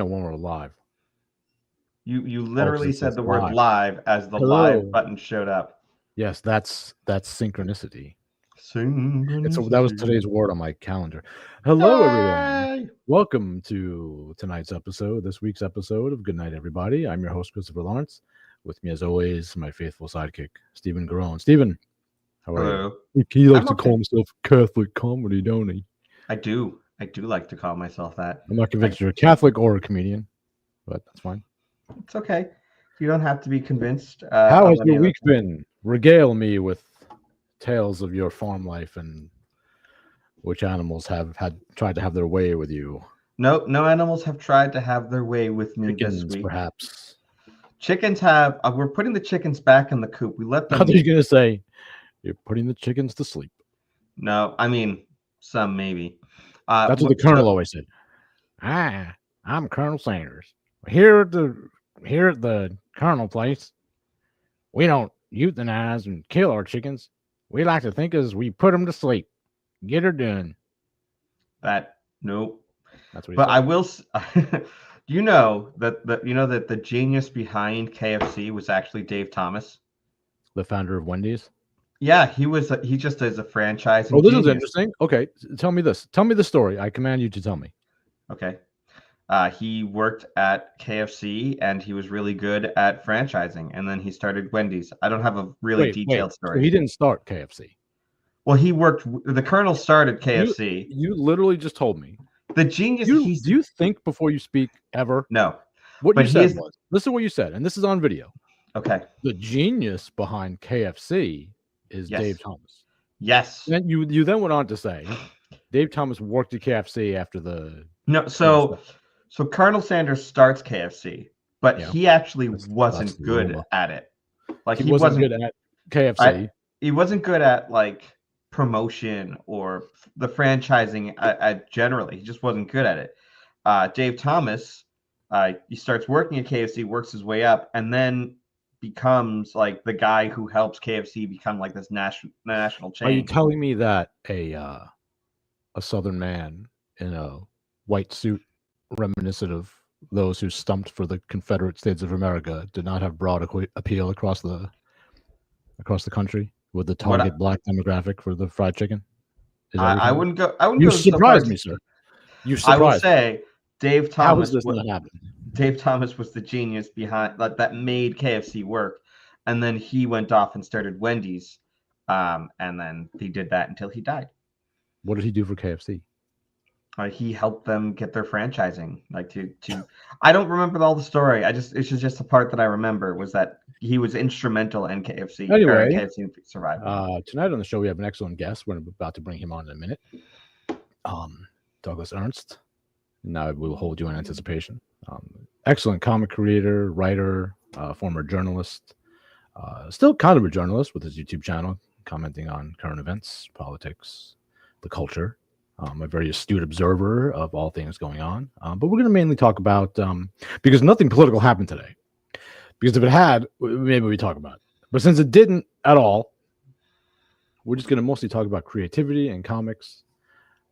when we're live. You Oh, 'cause literally it said says the word live. live as the Hello. live button showed up. Yes, that's synchronicity. That was Synchronicity. today's word on my calendar. Hello, everyone. Yay! Welcome to this week's episode of Goodnight, everybody. I'm your host, Christopher Lawrence. With me, as always, my faithful sidekick, Stephen Garone. Stephen, how are Hello. you? He likes I'm to okay. call himself Catholic comedy, don't he? I do like to call myself that. I'm not convinced you're a Catholic or a comedian, but that's fine. It's okay. You don't have to be convinced. How of has any your of week it. been? Regale me with tales of your farm life and which animals have tried to have their way with you. No animals have tried to have their way with me this Chickens, week. perhaps. Chickens have. We're putting the chickens back in the coop. We let I them. thought you were going to say, you're putting the chickens to sleep. No, I mean some maybe. That's what the Colonel always said. I'm Colonel Sanders. Here at the Colonel place, we don't euthanize and kill our chickens. We like to think as we put them to sleep. Get her done. Nope. That's what he But said. I will. You know that the genius behind KFC was actually Dave Thomas, the founder of Wendy's. Yeah, he was. He just is a franchising. Oh, this genius. is interesting. Okay, tell me this. Tell me the story. I command you to tell me. Okay. He worked at KFC and he was really good at franchising, and then he started Wendy's. I don't have a really detailed story. So he didn't start KFC. Well, he worked. The Colonel started KFC. You literally just told me. The genius. Do you think before you speak ever? No. What you said was, listen to what you said, and this is on video. Okay. The genius behind KFC is Dave Thomas. Yes. And you then went on to say, Dave Thomas worked at KFC after the. No, so Colonel Sanders starts KFC, but he actually wasn't good at it. Like he wasn't good at KFC. He wasn't good at like promotion or the franchising generally. He just wasn't good at it. Dave Thomas, he starts working at KFC, works his way up, and then becomes like the guy who helps KFC become like this national chain. Are you telling me that a Southern man in a white suit, reminiscent of those who stumped for the Confederate States of America, did not have broad appeal across the country with the target black demographic for the fried chicken? I wouldn't go. You surprised me, sir. You surprised. I will say, Dave Thomas. How is this not happening? Dave Thomas was the genius behind that made KFC work, and then he went off and started Wendy's, and then he did that until he died. What did he do for KFC? He helped them get their franchising. Like to I don't remember all the story. It's just the part that I remember was that he was instrumental in KFC. Anyway, KFC survived. Tonight on the show we have an excellent guest. We're about to bring him on in a minute. Douglas Ernst. Now we will hold you in anticipation. Excellent comic creator, writer, former journalist, still kind of a journalist with his YouTube channel, commenting on current events, politics, the culture. A very astute observer of all things going on. But we're going to mainly talk about, because nothing political happened today. Because if it had, maybe we talk about it. But since it didn't at all, we're just going to mostly talk about creativity and comics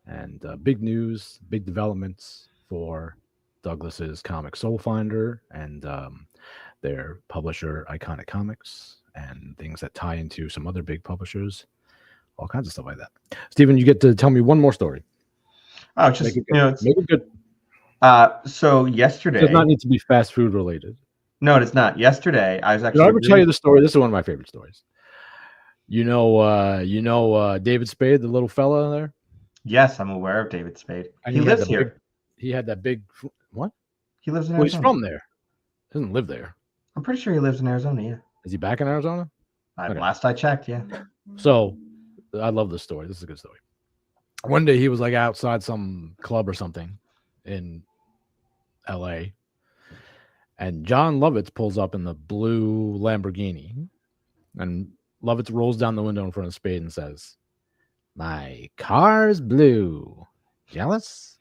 and big news, big developments for Douglas's Comic Soul Finder and their publisher, Iconic Comics, and things that tie into some other big publishers. All kinds of stuff like that. Stephen, you get to tell me one more story. Oh, just make it good. So yesterday, it does not need to be fast food related. No, it's not. Yesterday, I was actually. Did I ever tell you the story? This is one of my favorite stories. You know David Spade, the little fella there. Yes, I'm aware of David Spade. And he lives here. He had that big. What? He lives in Arizona. Arizona. He's from there. He doesn't live there. I'm pretty sure he lives in Arizona. Yeah. Is he back in Arizona? Last I checked, yeah. So. I love this story. This is a good story. One day he was like outside some club or something in LA, and John Lovitz pulls up in the blue Lamborghini, and Lovitz rolls down the window in front of Spade and says, "My car's blue. Jealous?"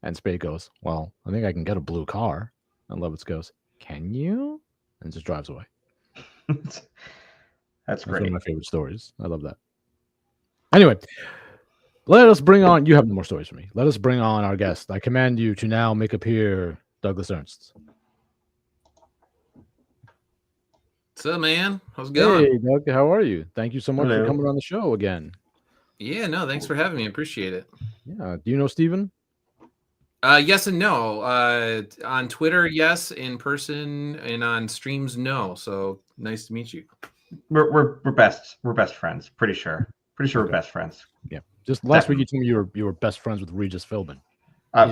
And Spade goes, "Well, I think I can get a blue car." And Lovitz goes, "Can you?" And just drives away. That's great. One of my favorite stories. I love that. Anyway, let us bring on. You have no more stories for me. Let us bring on our guest. I command you to now make appear Douglas Ernst. What's up, man? How's it going? Hey, Doug, how are you? Thank you so much Hello. for coming on the show again. Yeah, no, thanks for having me. I appreciate it. Yeah, do you know Steven? Yes and no. On Twitter, yes. In person and on streams, no. So nice to meet you. We're best friends. Pretty sure we're Okay. best friends. Yeah. Just last week you told me you were best friends with Regis Philbin.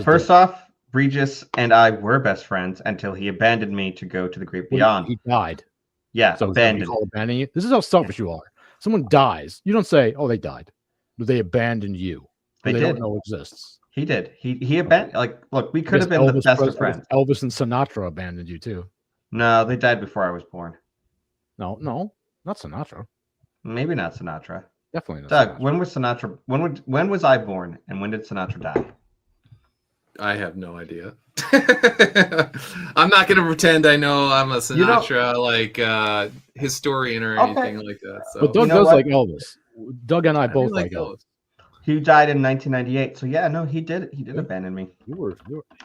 First off, Regis and I were best friends until he abandoned me to go to the great beyond. He died. Yeah, So abandoned. abandoning you. This is how selfish you are. Someone dies, you don't say, "Oh, they died," but they abandoned you. They did. did. Don't know exists. He did. He abandoned. Like, look, we could have been the best of friends. Elvis and Sinatra abandoned you too. No, they died before I was born. No, not Sinatra. Maybe not Sinatra. Definitely not. Doug, Sinatra. when was Sinatra? When was I born, and when did Sinatra die? I have no idea. I'm not going to pretend I know I'm a Sinatra historian or anything like that. So. But Doug does like Elvis. Doug and I both like Elvis. He died in 1998. So yeah, no, he did. He did abandon me.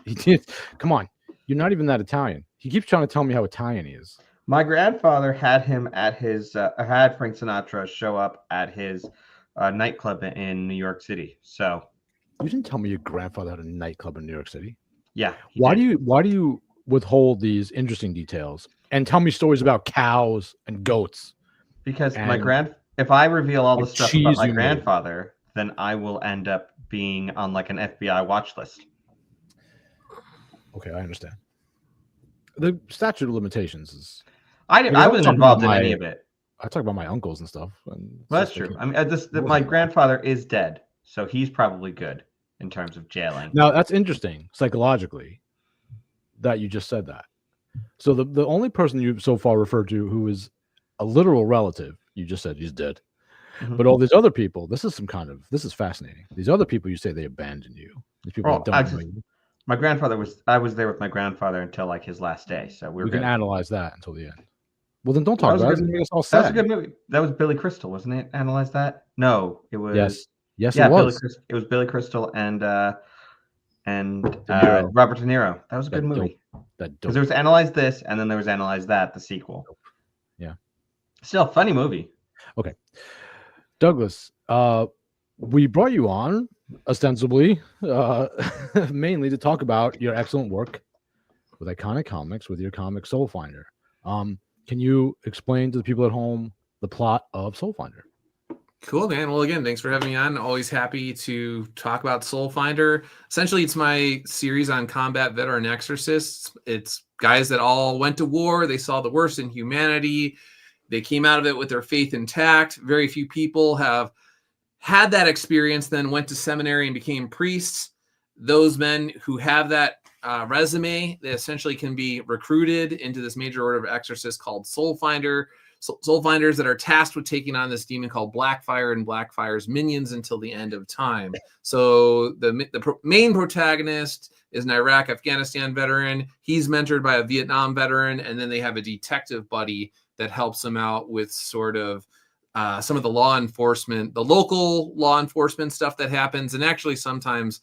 He did. Come on, you're not even that Italian. He keeps trying to tell me how Italian he is. My grandfather had him at his had Frank Sinatra show up at his nightclub in New York City. So you didn't tell me your grandfather had a nightclub in New York City. Yeah. Why do you withhold these interesting details and tell me stories about cows and goats? Because if I reveal all the stuff about my grandfather, then I will end up being on like an FBI watch list. Okay, I understand. The statute of limitations is. I wasn't involved in any of it. I talk about my uncles and stuff. Well, that's true. I mean, my grandfather is dead, so he's probably good in terms of jailing. Now that's interesting psychologically that you just said that. So the only person you've so far referred to who is a literal relative, you just said he's dead. Mm-hmm. But all these other people, this is fascinating. These other people you say they abandoned you. These people that don't know you. My grandfather I was there with my grandfather until like his last day. So we can analyze that until the end. Well, then don't talk about it. That was a good movie. That was Billy Crystal, wasn't it? Analyze that? No, it was. Yes, it was. It was Billy Crystal and Robert De Niro. That was a good movie. Because there was Analyze This, and then there was Analyze That, the sequel. Yeah. Still, funny movie. Okay. Douglas, we brought you on, ostensibly, mainly to talk about your excellent work with Iconic Comics, with your comic Soul Finder. Can you explain to the people at home the plot of Soul Finder? Cool, man. Well, again, thanks for having me on. Always happy to talk about Soul Finder. Essentially, it's my series on combat veteran exorcists. It's guys that all went to war. They saw the worst in humanity. They came out of it with their faith intact. Very few people have had that experience, then went to seminary and became priests. Those men who have that resume, they essentially can be recruited into this major order of exorcists called Soul Finder. Soul Finders that are tasked with taking on this demon called Blackfire and Blackfire's minions until the end of time. So the main protagonist is an Iraq-Afghanistan veteran. He's mentored by a Vietnam veteran, and then they have a detective buddy that helps him out with sort of some of the law enforcement, the local law enforcement stuff that happens. And actually sometimes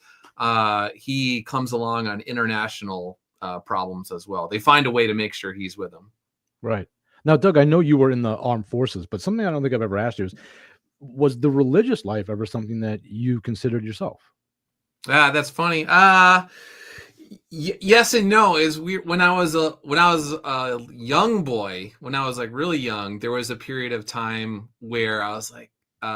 he comes along on international problems as well. They find a way to make sure he's with them. Right. Now, Doug, I know you were in the armed forces, but something I don't think I've ever asked you was the religious life ever something that you considered yourself? That's funny. Yes and no. When I was a young boy, when I was like really young, there was a period of time where I was like,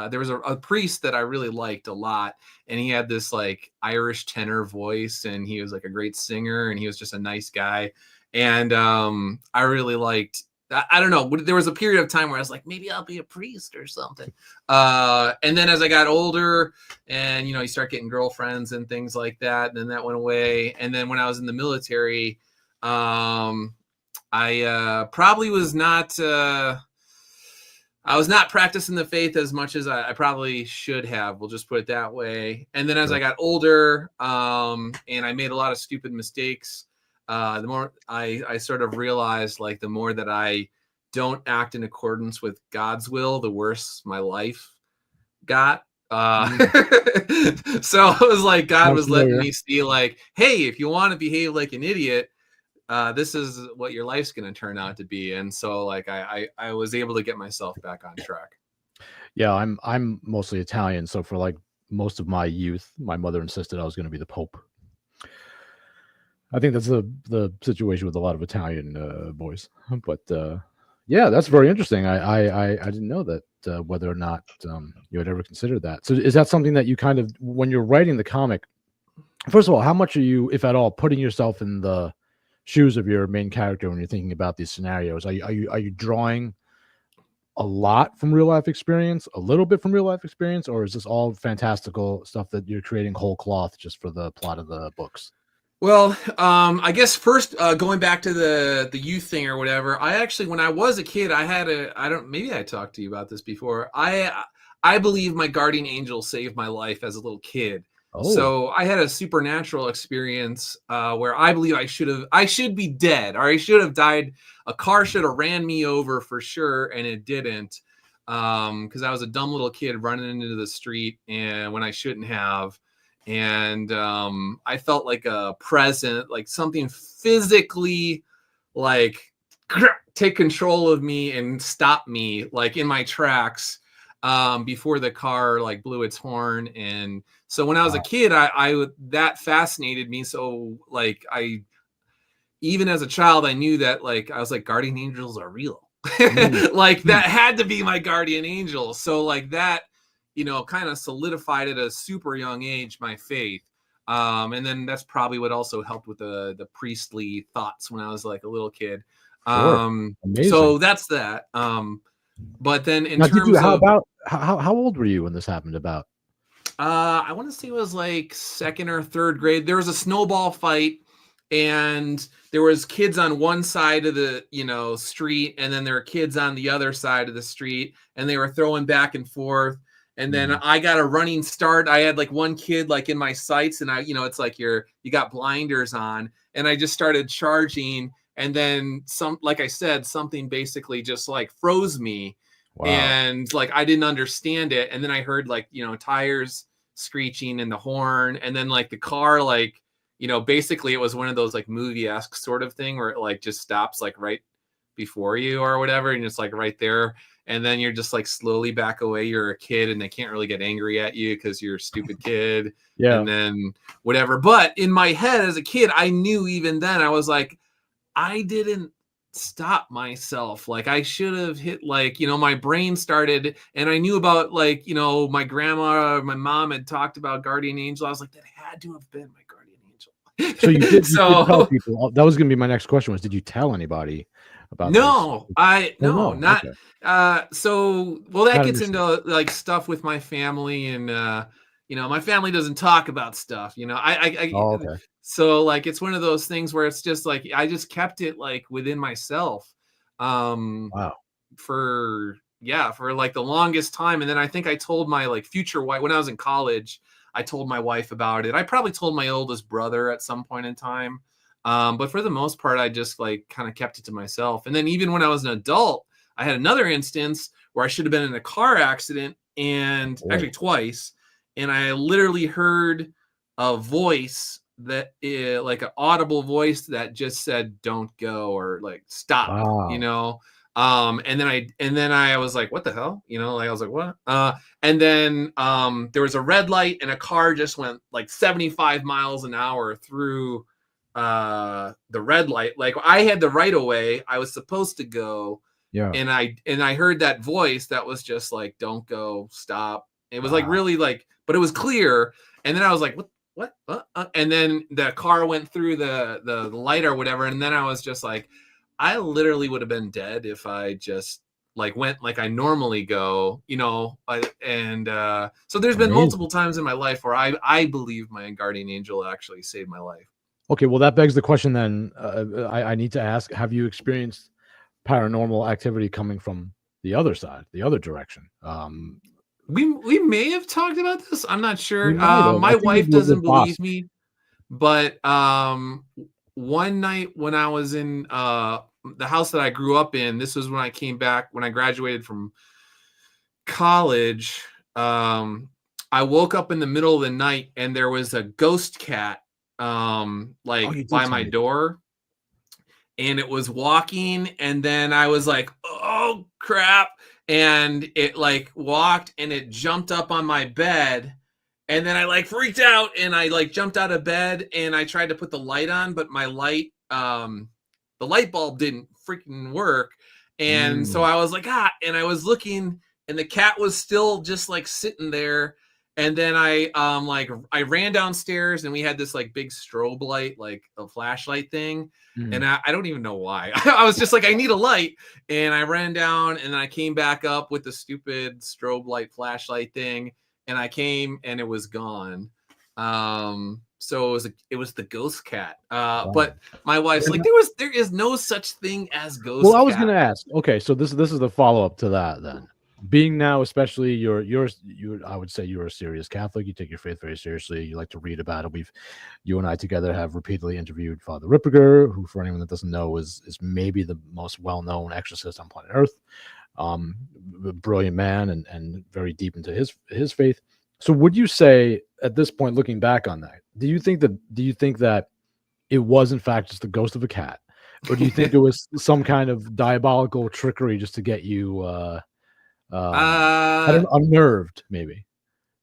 there was a priest that I really liked a lot, and he had this like Irish tenor voice, and he was like a great singer, and he was just a nice guy, and I really liked. I don't know. There was a period of time where I was like, maybe I'll be a priest or something. And then as I got older and, you start getting girlfriends and things like that, and then that went away. And then when I was in the military, I probably was not, I was not practicing the faith as much as I probably should have. We'll just put it that way. And then as I got older, and I made a lot of stupid mistakes, the more I sort of realized, like, the more that I don't act in accordance with God's will, the worse my life got. So it was like God was letting me see, like, hey, if you want to behave like an idiot, this is what your life's going to turn out to be. And so like I was able to get myself back on track. Yeah, I'm mostly Italian, so for like most of my youth, my mother insisted I was going to be the Pope. I think that's the situation with a lot of Italian boys. But yeah, that's very interesting. I didn't know that whether or not you had ever considered that. So is that something that you kind of, when you're writing the comic, first of all, how much are you, if at all, putting yourself in the shoes of your main character when you're thinking about these scenarios? Are you drawing a lot from real life experience, a little bit from real life experience, or is this all fantastical stuff that you're creating whole cloth just for the plot of the books? Well, I guess first going back to the youth thing or whatever, I actually, when I was a kid, maybe I talked to you about this before. I believe my guardian angel saved my life as a little kid. Oh. So I had a supernatural experience where I believe I should be dead, or I should have died. A car should have ran me over for sure, and it didn't, because I was a dumb little kid running into the street and when I shouldn't have. And I felt like a present, like something physically like take control of me and stop me like in my tracks before the car like blew its horn. And so when I was a kid, that fascinated me. So like even as a child, I knew that like I was like, guardian angels are real. Like that had to be my guardian angel. So like that, kind of solidified at a super young age my faith. And then that's probably what also helped with the priestly thoughts when I was like a little kid. Sure. So that's that. But then in now, terms of how old were you when this happened? About I want to say it was like second or third grade. There was a snowball fight, and there was kids on one side of the street, and then there were kids on the other side of the street, and they were throwing back and forth. And then I got a running start. I had like one kid like in my sights, and it's like you got blinders on, and I just started charging. And then like I said, something basically just like froze me. Wow. And like I didn't understand it. And then I heard like, tires screeching and the horn, and then like the car, like, basically it was one of those like movie-esque sort of thing where it like just stops like right before you or whatever, and it's like right there. And then you're just like slowly back away. You're a kid and they can't really get angry at you because you're a stupid kid. Yeah. And then whatever. But in my head as a kid, I knew even then, I was like, I didn't stop myself. Like I should have hit like, my brain started, and I knew about like, my grandma, my mom had talked about guardian angel. I was like, that had to have been my guardian angel. So you did tell people. That was going to be my next question was, did you tell anybody? No, this? Not. Okay. That gets into like stuff with my family, and my family doesn't talk about stuff. Okay. So like it's one of those things where it's just like I just kept it like within myself. Wow. For like the longest time, and then I think I told my like future wife when I was in college. I told my wife about it. I probably told my oldest brother at some point in time. But for the most part, I just like kind of kept it to myself. And then even when I was an adult, I had another instance where I should have been in a car accident, and actually twice. And I literally heard a voice that like an audible voice that just said, "Don't go," or like "Stop," Wow. And then I was like, what the hell? Like I was like, what? And then there was a red light, and a car just went like 75 miles an hour through the red light. Like I had the right of way. I was supposed to go. Yeah. And I heard that voice that was just like, "Don't go, stop." It was like really like, but it was clear. And then I was like, what? And then the car went through the light or whatever. And then I was just like, I literally would have been dead if I just like went like I normally go, so there's been multiple times in my life where I believe my guardian angel actually saved my life. Okay, well that begs the question then. I need to ask: have you experienced paranormal activity coming from the other side, the other direction? We may have talked about this. I'm not sure. My wife doesn't believe me, but one night when I was in the house that I grew up in, this was when I came back, when I graduated from college. I woke up in the middle of the night, and there was a ghost cat by my door. and it was walking, and then I was like, oh crap, and it like walked and it jumped up on my bed, and then I like freaked out and I like jumped out of bed and I tried to put the light on, but my light the light bulb didn't freaking work. And so I was like, and I was looking and the cat was still just like sitting there. And then I ran downstairs and we had this like big strobe light, like a flashlight thing. And I don't even know why. I was just like, I need a light. And I ran down and then I came back up with the stupid strobe light flashlight thing. And I came and it was gone. So it was the ghost cat. But my wife's like, there is no such thing as ghost cat. Well, I was gonna ask. Okay, so this is the follow up to that then. Being now, especially you're I would say you're a serious Catholic. You take your faith very seriously. You like to read about it. You and I together have repeatedly interviewed Father Ripperger, who, for anyone that doesn't know, is maybe the most well known exorcist on planet Earth. A brilliant man and very deep into his faith. So would you say at this point, looking back on that, do you think that it was in fact just the ghost of a cat, or do you think it was some kind of diabolical trickery just to get you unnerved, maybe?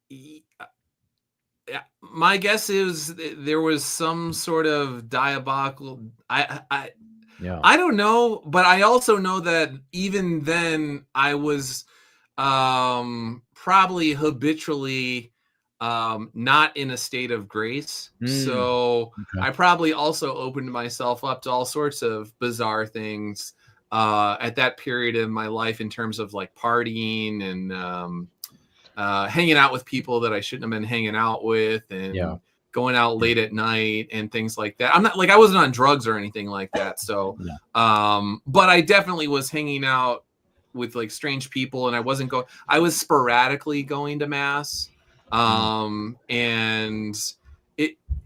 Yeah, my guess is there was some sort of diabolical. I don't know, but I also know that even then I was probably habitually not in a state of grace. So okay. I probably also opened myself up to all sorts of bizarre things at that period in my life in terms of like partying and hanging out with people that I shouldn't have been hanging out with and going out late at night and things like that. I'm not like, I wasn't on drugs or anything like that. So, but I definitely was hanging out with like strange people, and I was sporadically going to mass. And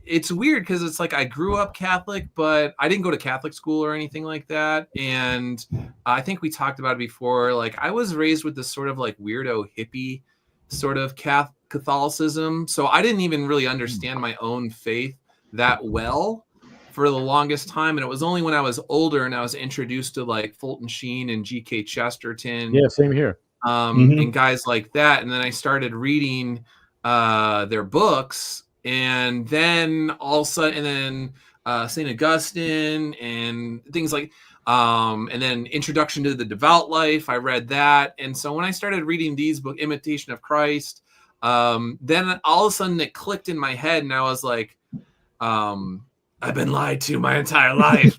it's weird because it's like I grew up Catholic, but I didn't go to Catholic school or anything like that. And I think we talked about it before. Like I was raised with this sort of like weirdo hippie sort of Catholicism. So I didn't even really understand my own faith that well for the longest time. And it was only when I was older and I was introduced to like Fulton Sheen and G.K. Chesterton. Yeah, same here. And guys like that. And then I started reading their books, and then all of a sudden, and then St. Augustine and things like, and then Introduction to the Devout Life. I read that. And so when I started reading these books, Imitation of Christ, then all of a sudden it clicked in my head and I was like, I've been lied to my entire life.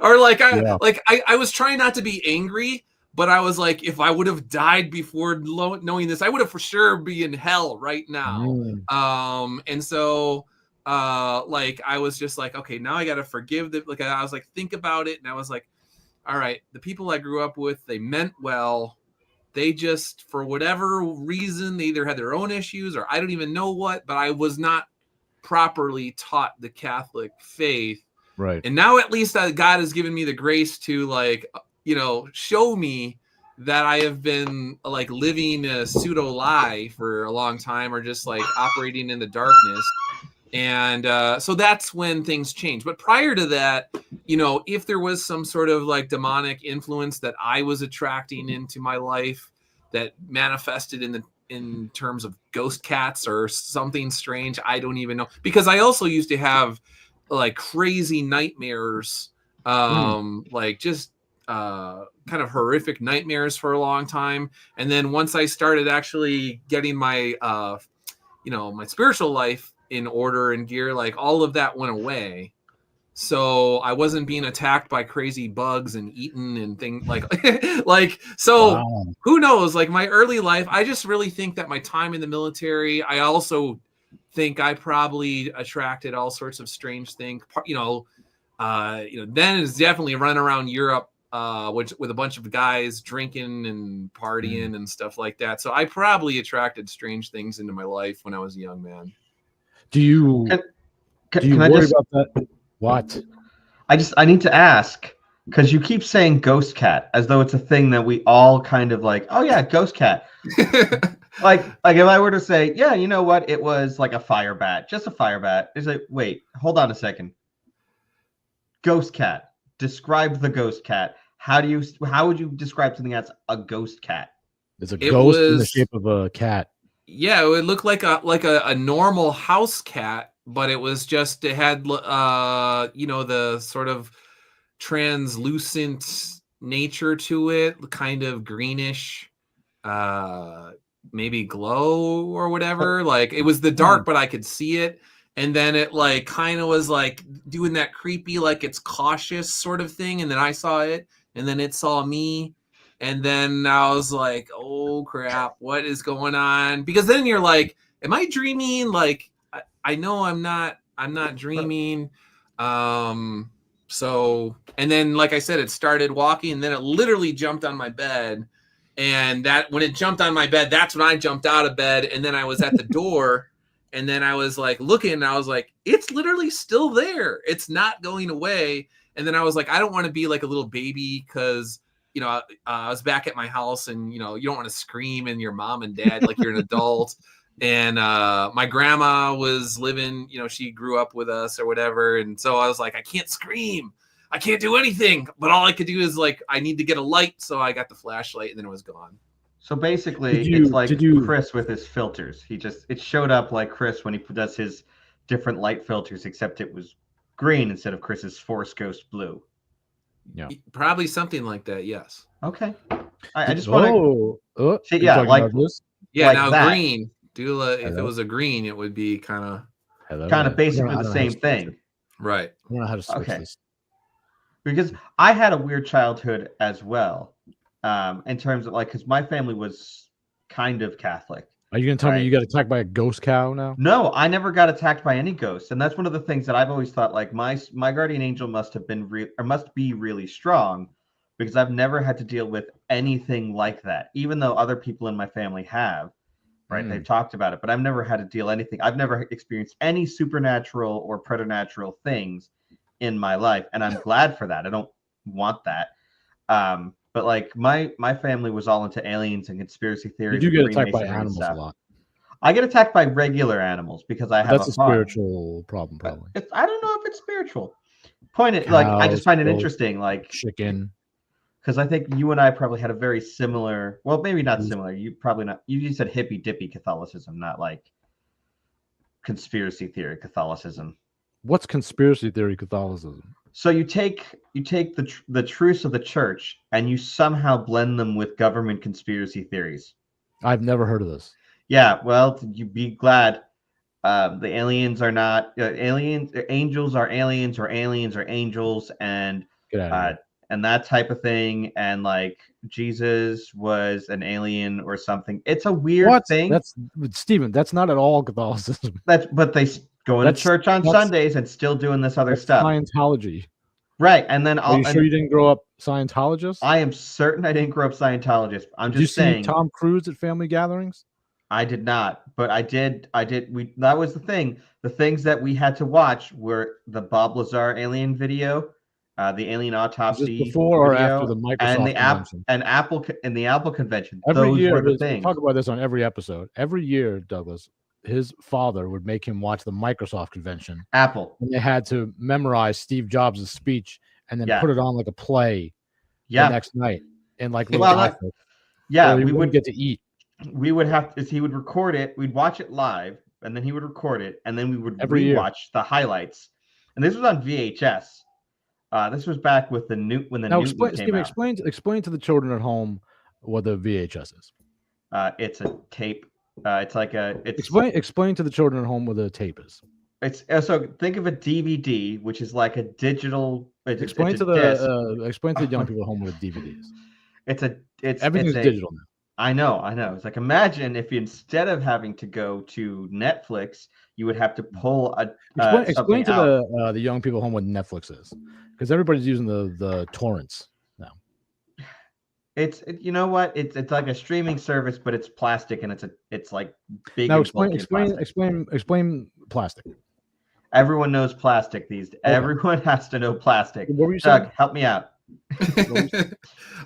Or like, I was trying not to be angry, but I was like, if I would have died before knowing this, I would have for sure be in hell right now. And so, like, I was just like, okay, now I got to forgive them. Like, I was like, think about it. And I was like, all right, the people I grew up with, they meant well. They just, for whatever reason, they either had their own issues or I don't even know what, but I was not properly taught the Catholic faith. Right. And now at least God has given me the grace to like, show me that I have been like living a pseudo lie for a long time, or just like operating in the darkness. And so that's when things change. But prior to that, if there was some sort of like demonic influence that I was attracting into my life that manifested in terms of ghost cats or something strange, I don't even know. Because I also used to have like crazy nightmares, like just kind of horrific nightmares for a long time. And then once I started actually getting my my spiritual life in order and gear, like all of that went away. So I wasn't being attacked by crazy bugs and eaten and things like so. Wow. Who knows? Like my early life, I just really think that my time in the military, I also think I probably attracted all sorts of strange things. Then is definitely run around Europe with a bunch of guys drinking and partying and stuff like that. So I probably attracted strange things into my life when I was a young man. Do you worry about that? What? I need to ask, because you keep saying ghost cat as though it's a thing that we all kind of like, oh yeah, ghost cat. like if I were to say, yeah, you know what? It was like a fire bat, just a fire bat. It's like, wait, hold on a second. Ghost cat. describe the ghost cat. How would you describe something that's a ghost cat? It's a It ghost in the was- shape of a cat. Yeah, it would look like a normal house cat, but it was just it had the sort of translucent nature to it, kind of greenish, maybe glow or whatever. Like it was the dark, but I could see it. And then it like kind of was like doing that creepy, like it's cautious sort of thing. And then I saw it, and then it saw me. And then I was like, oh crap, what is going on? Because then you're like, am I dreaming? Like, I know I'm not dreaming. So, and then, like I said, it started walking, and then it literally jumped on my bed. And that when it jumped on my bed, that's when I jumped out of bed. And then I was at the door, and then I was like looking, and I was like, it's literally still there. It's not going away. And then I was like, I don't want to be like a little baby because I was back at my house, and you don't want to scream and your mom and dad like you're an adult. And my grandma was living, she grew up with us or whatever. And so I was like, I can't scream. I can't do anything. But all I could do is like, I need to get a light. So I got the flashlight, and then it was gone. So basically, it's like Chris with his filters. It showed up like Chris when he does his different light filters, except it was green instead of Chris's Force Ghost blue. Yeah, probably something like that. Yes. Okay. I just want to. Yeah, like now that. Green. If it was a green, it would be kind of basically the same thing. Right. I don't know how to switch this. Because I had a weird childhood as well, in terms of because my family was kind of Catholic. Are you gonna tell me you got attacked by a ghost cow now? No, I never got attacked by any ghosts, and that's one of the things that I've always thought. Like my guardian angel must be really strong, because I've never had to deal with anything like that. Even though other people in my family have, right? They've talked about it, but I've never had to deal anything. I've never experienced any supernatural or preternatural things in my life, and I'm glad for that. I don't want that. But like my family was all into aliens and conspiracy theories. You do get attacked by animals a lot. I get attacked by regular animals because I have a spiritual problem, probably. I don't know if it's spiritual. I just find it interesting, like chicken. Because I think you and I probably had a very similar, well, maybe not similar. You probably not. You said hippy dippy Catholicism, not like conspiracy theory Catholicism. What's conspiracy theory Catholicism? So you take the truths of the church and you somehow blend them with government conspiracy theories. I've never heard of this. Yeah, well, you be glad. The aliens are not aliens. Angels are aliens, or aliens are angels, and and that type of thing. And like Jesus was an alien or something. It's a weird thing. That's Stephen. That's not at all Catholicism. But they go to church on Sundays and still doing this other stuff. Scientology. Right, and then Are you sure you didn't grow up Scientologist? I am certain I didn't grow up Scientologist. Did you see Tom Cruise at family gatherings? I did not, but I did. That was the thing. The things that we had to watch were the Bob Lazar alien video, the alien autopsy before video, or after the Microsoft convention? and the Apple convention. Every year, were the things. Talk about this on every episode. Every year, Douglas, his father would make him watch the Microsoft convention. Apple. And they had to memorize Steve Jobs' speech and then put it on like a play the next night. And like, we wouldn't get to eat. We would have to, he would record it. We'd watch it live, and then he would record it, and then we would rewatch the highlights. And this was on VHS. This was back with the Newton when the Newton came out. Explain to the children at home what the VHS is. It's a tape. It's like a. Explain to the children at home what the tape is. It's so think of a DVD, which is like a digital. Explain to the young people at home what a DVD is. Everything's digital now. I know. It's like, imagine if instead of having to go to Netflix, you would have to pull a. Explain to the young people at home what Netflix is, because everybody's using the torrents now. You know what? It's like a streaming service, but it's plastic, and it's like big. Now explain plastic. Everyone knows plastic these days. Okay. Everyone has to know plastic. What were you Doug, saying? help me out.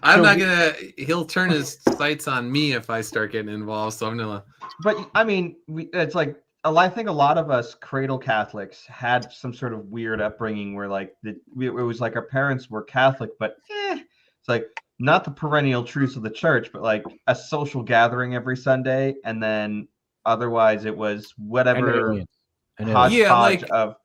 I'm not gonna. He'll turn his sights on me if I start getting involved. So I'm gonna. But I mean, it's like I think a lot of us cradle Catholics had some sort of weird upbringing where like it was like our parents were Catholic, but it's like not the perennial truths of the church, but like a social gathering every Sunday, and then otherwise it was And whatever aliens. And aliens. Yeah, hodgepodge like of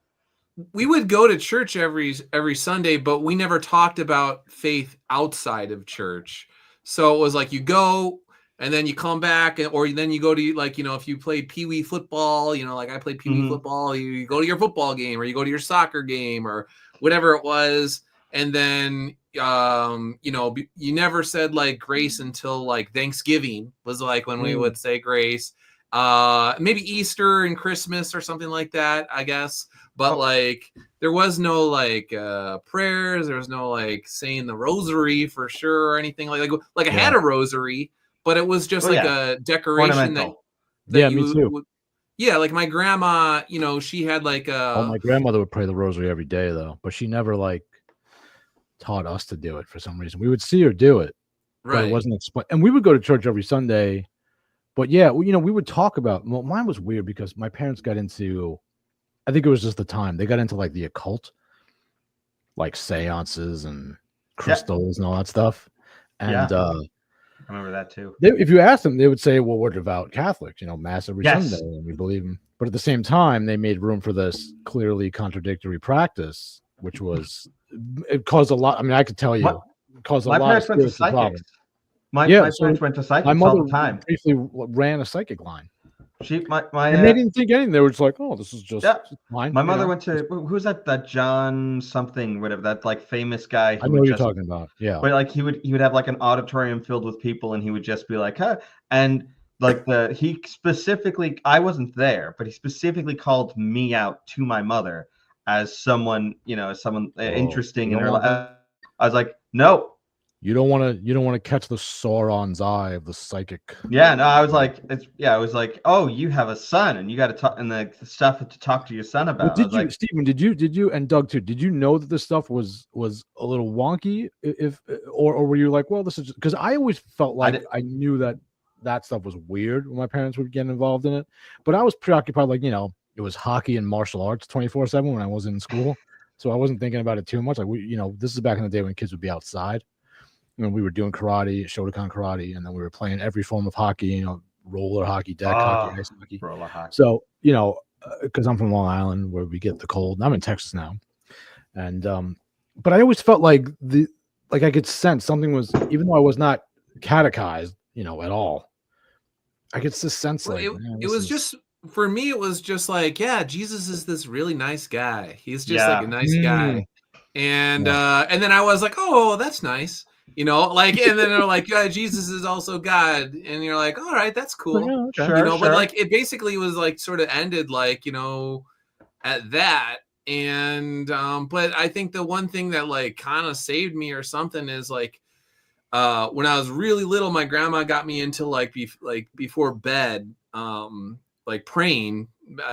we would go to church every Sunday, but we never talked about faith outside of church. So it was like you go and then you come back, or then you go to, like, if you played Pee Wee football, like I played Pee Wee football, you go to your football game, or you go to your soccer game, or whatever it was. And then, you never said like grace until like Thanksgiving was like when we would say grace. Maybe Easter and Christmas or something like that, I guess. But like there was no like prayers, there was no like saying the rosary for sure or anything like I had a rosary, but it was just a decoration that me too. Like my grandma, she had like my grandmother would pray the rosary every day though, but she never like taught us to do it for some reason. We would see her do it, but it wasn't explained. And we would go to church every Sunday. But yeah, we would talk about. Well, mine was weird because my parents got into. I think it was just the time they got into like the occult, like seances and crystals and all that stuff. And I remember that too. If you asked them, they would say, "Well, we're devout Catholics, mass every Sunday, and we believe them." But at the same time, they made room for this clearly contradictory practice, which was it caused a lot. I mean, I could tell you, it caused a lot. My parents went to psychics. My parents went to psychics all the time. Briefly ran a psychic line. And they didn't think anything. They were just like, "Oh, this is just fine." My mother went to who's that John something, whatever, that like famous guy. I know what you're talking about. Yeah, but like he would have like an auditorium filled with people, and he would just be like, "Huh," and like he specifically, I wasn't there, but he specifically called me out to my mother as someone, interesting in her life. I was like, "No." You don't want to catch the Sauron's eye of the psychic. Yeah, no, I was like, I was like, oh, you have a son, and you got to talk, and the stuff to talk to your son about. Stephen? Did you, and Doug too? Did you know that this stuff was a little wonky? Or were you like, well, this is because I always felt like I knew that stuff was weird when my parents would get involved in it, but I was preoccupied, like it was hockey and martial arts 24/7 when I was in school, so I wasn't thinking about it too much. Like this is back in the day when kids would be outside. We were doing karate, Shotokan karate, and then we were playing every form of hockey, roller hockey, deck hockey, ice hockey. Roller hockey. So, because I'm from Long Island where we get the cold, and I'm in Texas now. And, but I always felt like I could sense something was, even though I was not catechized, at all, I could just sense for me, it was just like, yeah, Jesus is this really nice guy. He's just like a nice guy. And, and then I was like, oh, that's nice. And then they're like, yeah, Jesus is also God. And you're like, all right, that's cool. Yeah, okay. But like, it basically was like sort of ended like, at that. And, but I think the one thing that like kind of saved me or something is like, when I was really little, my grandma got me into like before bed, like praying,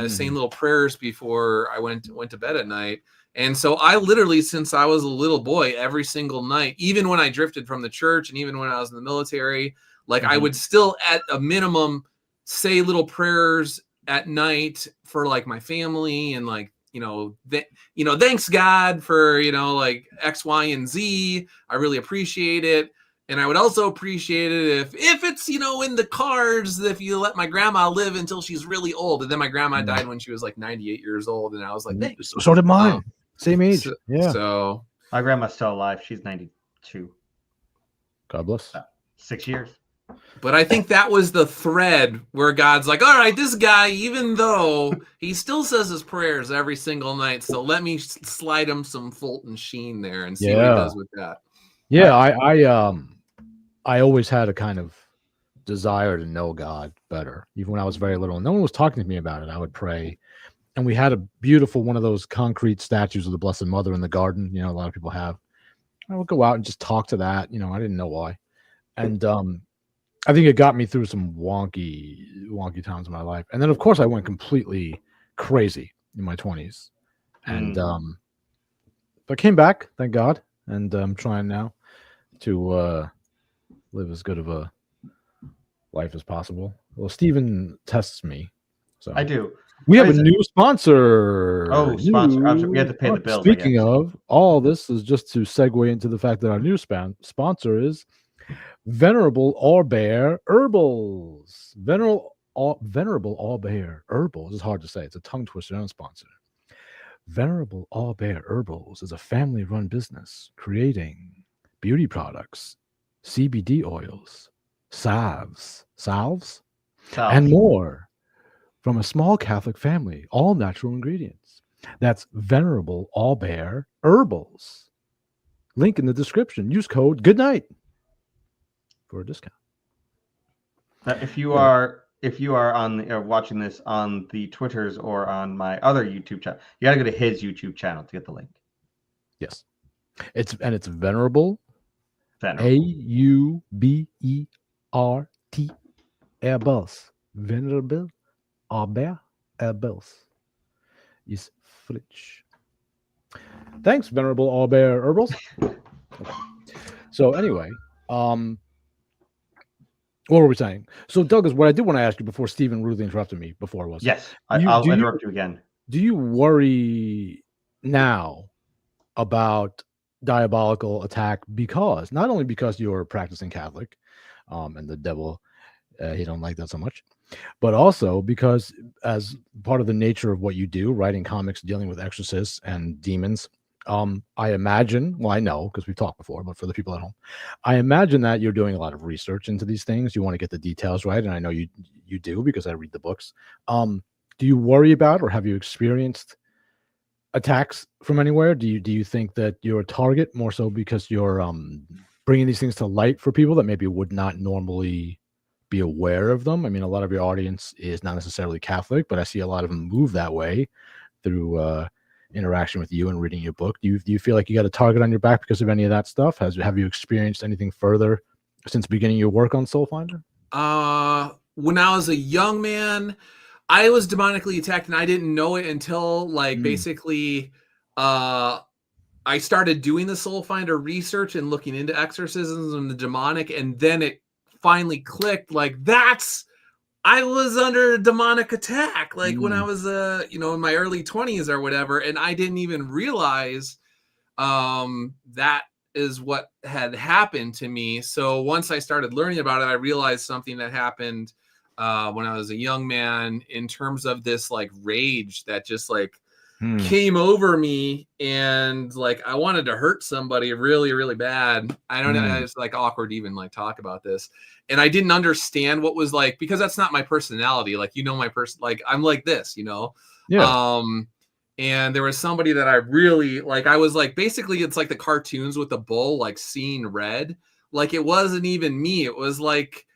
saying little prayers before I went to bed at night. And so I literally, since I was a little boy, every single night, even when I drifted from the church and even when I was in the military, like I would still at a minimum say little prayers at night for like my family and like, thanks God for, like X, Y, and Z. I really appreciate it. And I would also appreciate it if it's, in the cards, if you let my grandma live until she's really old. And then my grandma died when she was like 98 years old. And I was like, thanks. So did mine. Same age. So my grandma's still alive. She's 92. God bless. 6 years. But I think that was the thread where God's like, all right, this guy, even though he still says his prayers every single night, so let me slide him some Fulton Sheen there and see what he does with that. Yeah, I always had a kind of desire to know God better. Even when I was very little, and no one was talking to me about it, I would pray. And we had a beautiful one of those concrete statues of the Blessed Mother in the garden. A lot of people have. I would go out and just talk to that. I didn't know why. And I think it got me through some wonky times in my life. And then, of course, I went completely crazy in my 20s. And but I came back, thank God. And I'm trying now to live as good of a life as possible. Well, Stephen tests me So I do. we have a Guys, new sponsor. Oh, sponsor. I'm sorry, we have to pay the bills, I Speaking guess. of, all this is just to segue into the fact that our new sponsor is Venerable Allbear Herbals. Venerable Allbear Herbals is hard to say. It's a tongue twister. Own sponsor. Venerable Allbear Herbals is a family-run business creating beauty products, CBD oils, salves, and more from a small Catholic family, all natural ingredients. That's Venerable Allbear Herbals. Link in the description. Use code Goodnight for a discount. If you are on watching this on the Twitters or on my other YouTube channel, you got to go to his YouTube channel to get the link. Yes, it's Venerable, AUBERT Herbals. Venerable Allbear Herbals is French. Thanks, Venerable Allbear Herbals. So anyway, what were we saying? So Douglas, what I did want to ask you before Stephen rudely interrupted me before was, yes, I'll interrupt you again. Do you worry now about diabolical attack because not only because you're a practicing Catholic, and the devil, he don't like that so much, but also because as part of the nature of what you do, writing comics, dealing with exorcists and demons, I imagine, well, I know because we've talked before, but for the people at home, I imagine that you're doing a lot of research into these things. You want to get the details right, and I know you do because I read the books. Do you worry about, or have you experienced attacks from anywhere? Do you think that you're a target more so because you're bringing these things to light for people that maybe would not normally be aware of them? I mean, a lot of your audience is not necessarily Catholic, but I see a lot of them move that way through interaction with you and reading your book. Do you feel like you got a target on your back because of any of that stuff? Have you experienced anything further since beginning your work on Soul Finder? When I was a young man, I was demonically attacked and I didn't know it until basically I started doing the Soul Finder research and looking into exorcisms and the demonic, and then it finally clicked, like I was under a demonic attack, like when I was in my early 20s or whatever, and I didn't even realize that is what had happened to me. So once I started learning about it, I realized something that happened when I was a young man in terms of this like rage that just came over me, and like I wanted to hurt somebody really, really bad. I don't know, it's like awkward to even like talk about this. And I didn't understand what was like, because that's not my personality. Like, my person, like I'm like this, Yeah. And there was somebody that I really like. I was like, basically, it's like the cartoons with the bull, like seeing red. Like it wasn't even me. It was like,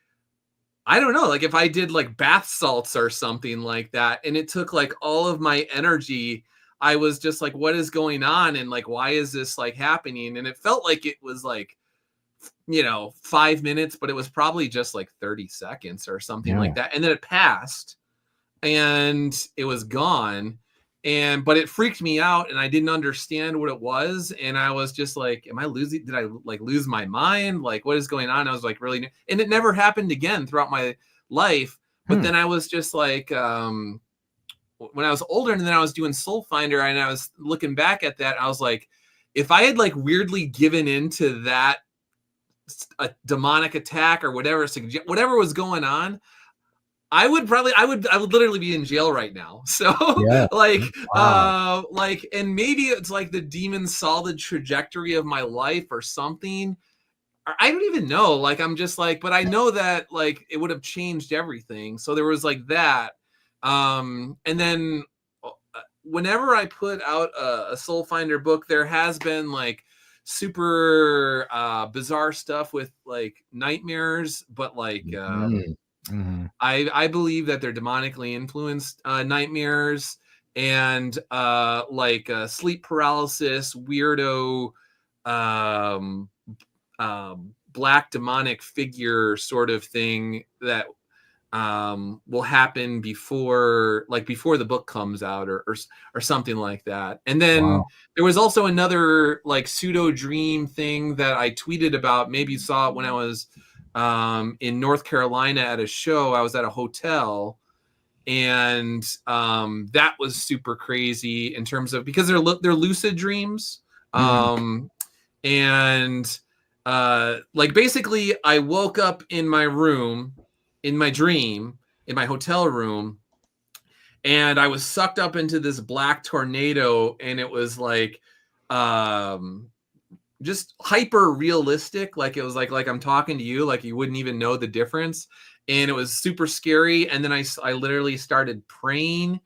I don't know, like if I did like bath salts or something like that, and it took like all of my energy, I was just like, what is going on? And like, why is this like happening? And it felt like it was like, 5 minutes, but it was probably just like 30 seconds or something like that. And then it passed and it was gone. But it freaked me out and I didn't understand what it was. And I was just like, did I like lose my mind? Like, what is going on? I was like, really, and it never happened again throughout my life. But then I was just like, when I was older and then I was doing Soul Finder and I was looking back at that, I was like, if I had like weirdly given into that a demonic attack or whatever was going on, I would literally be in jail right now. So Yeah. and maybe it's like the demon saw the trajectory of my life or something. I don't even know. Like, I'm just like, but I know that like it would have changed everything. So there was like that. And then whenever I put out a Soul Finder book, there has been like super bizarre stuff with like nightmares, but like I believe that they're demonically influenced nightmares, and sleep paralysis, weirdo black demonic figure sort of thing that will happen before the book comes out or something like that. And then there was also another like pseudo dream thing that I tweeted about. Maybe you saw it when I was in North Carolina at a show. I was at a hotel and that was super crazy in terms of because they're lucid dreams, and like basically I woke up in my room, in my dream, in my hotel room, and I was sucked up into this black tornado, and it was like just hyper realistic. Like it was like I'm talking to you, like you wouldn't even know the difference. And it was super scary. And then I literally started praying,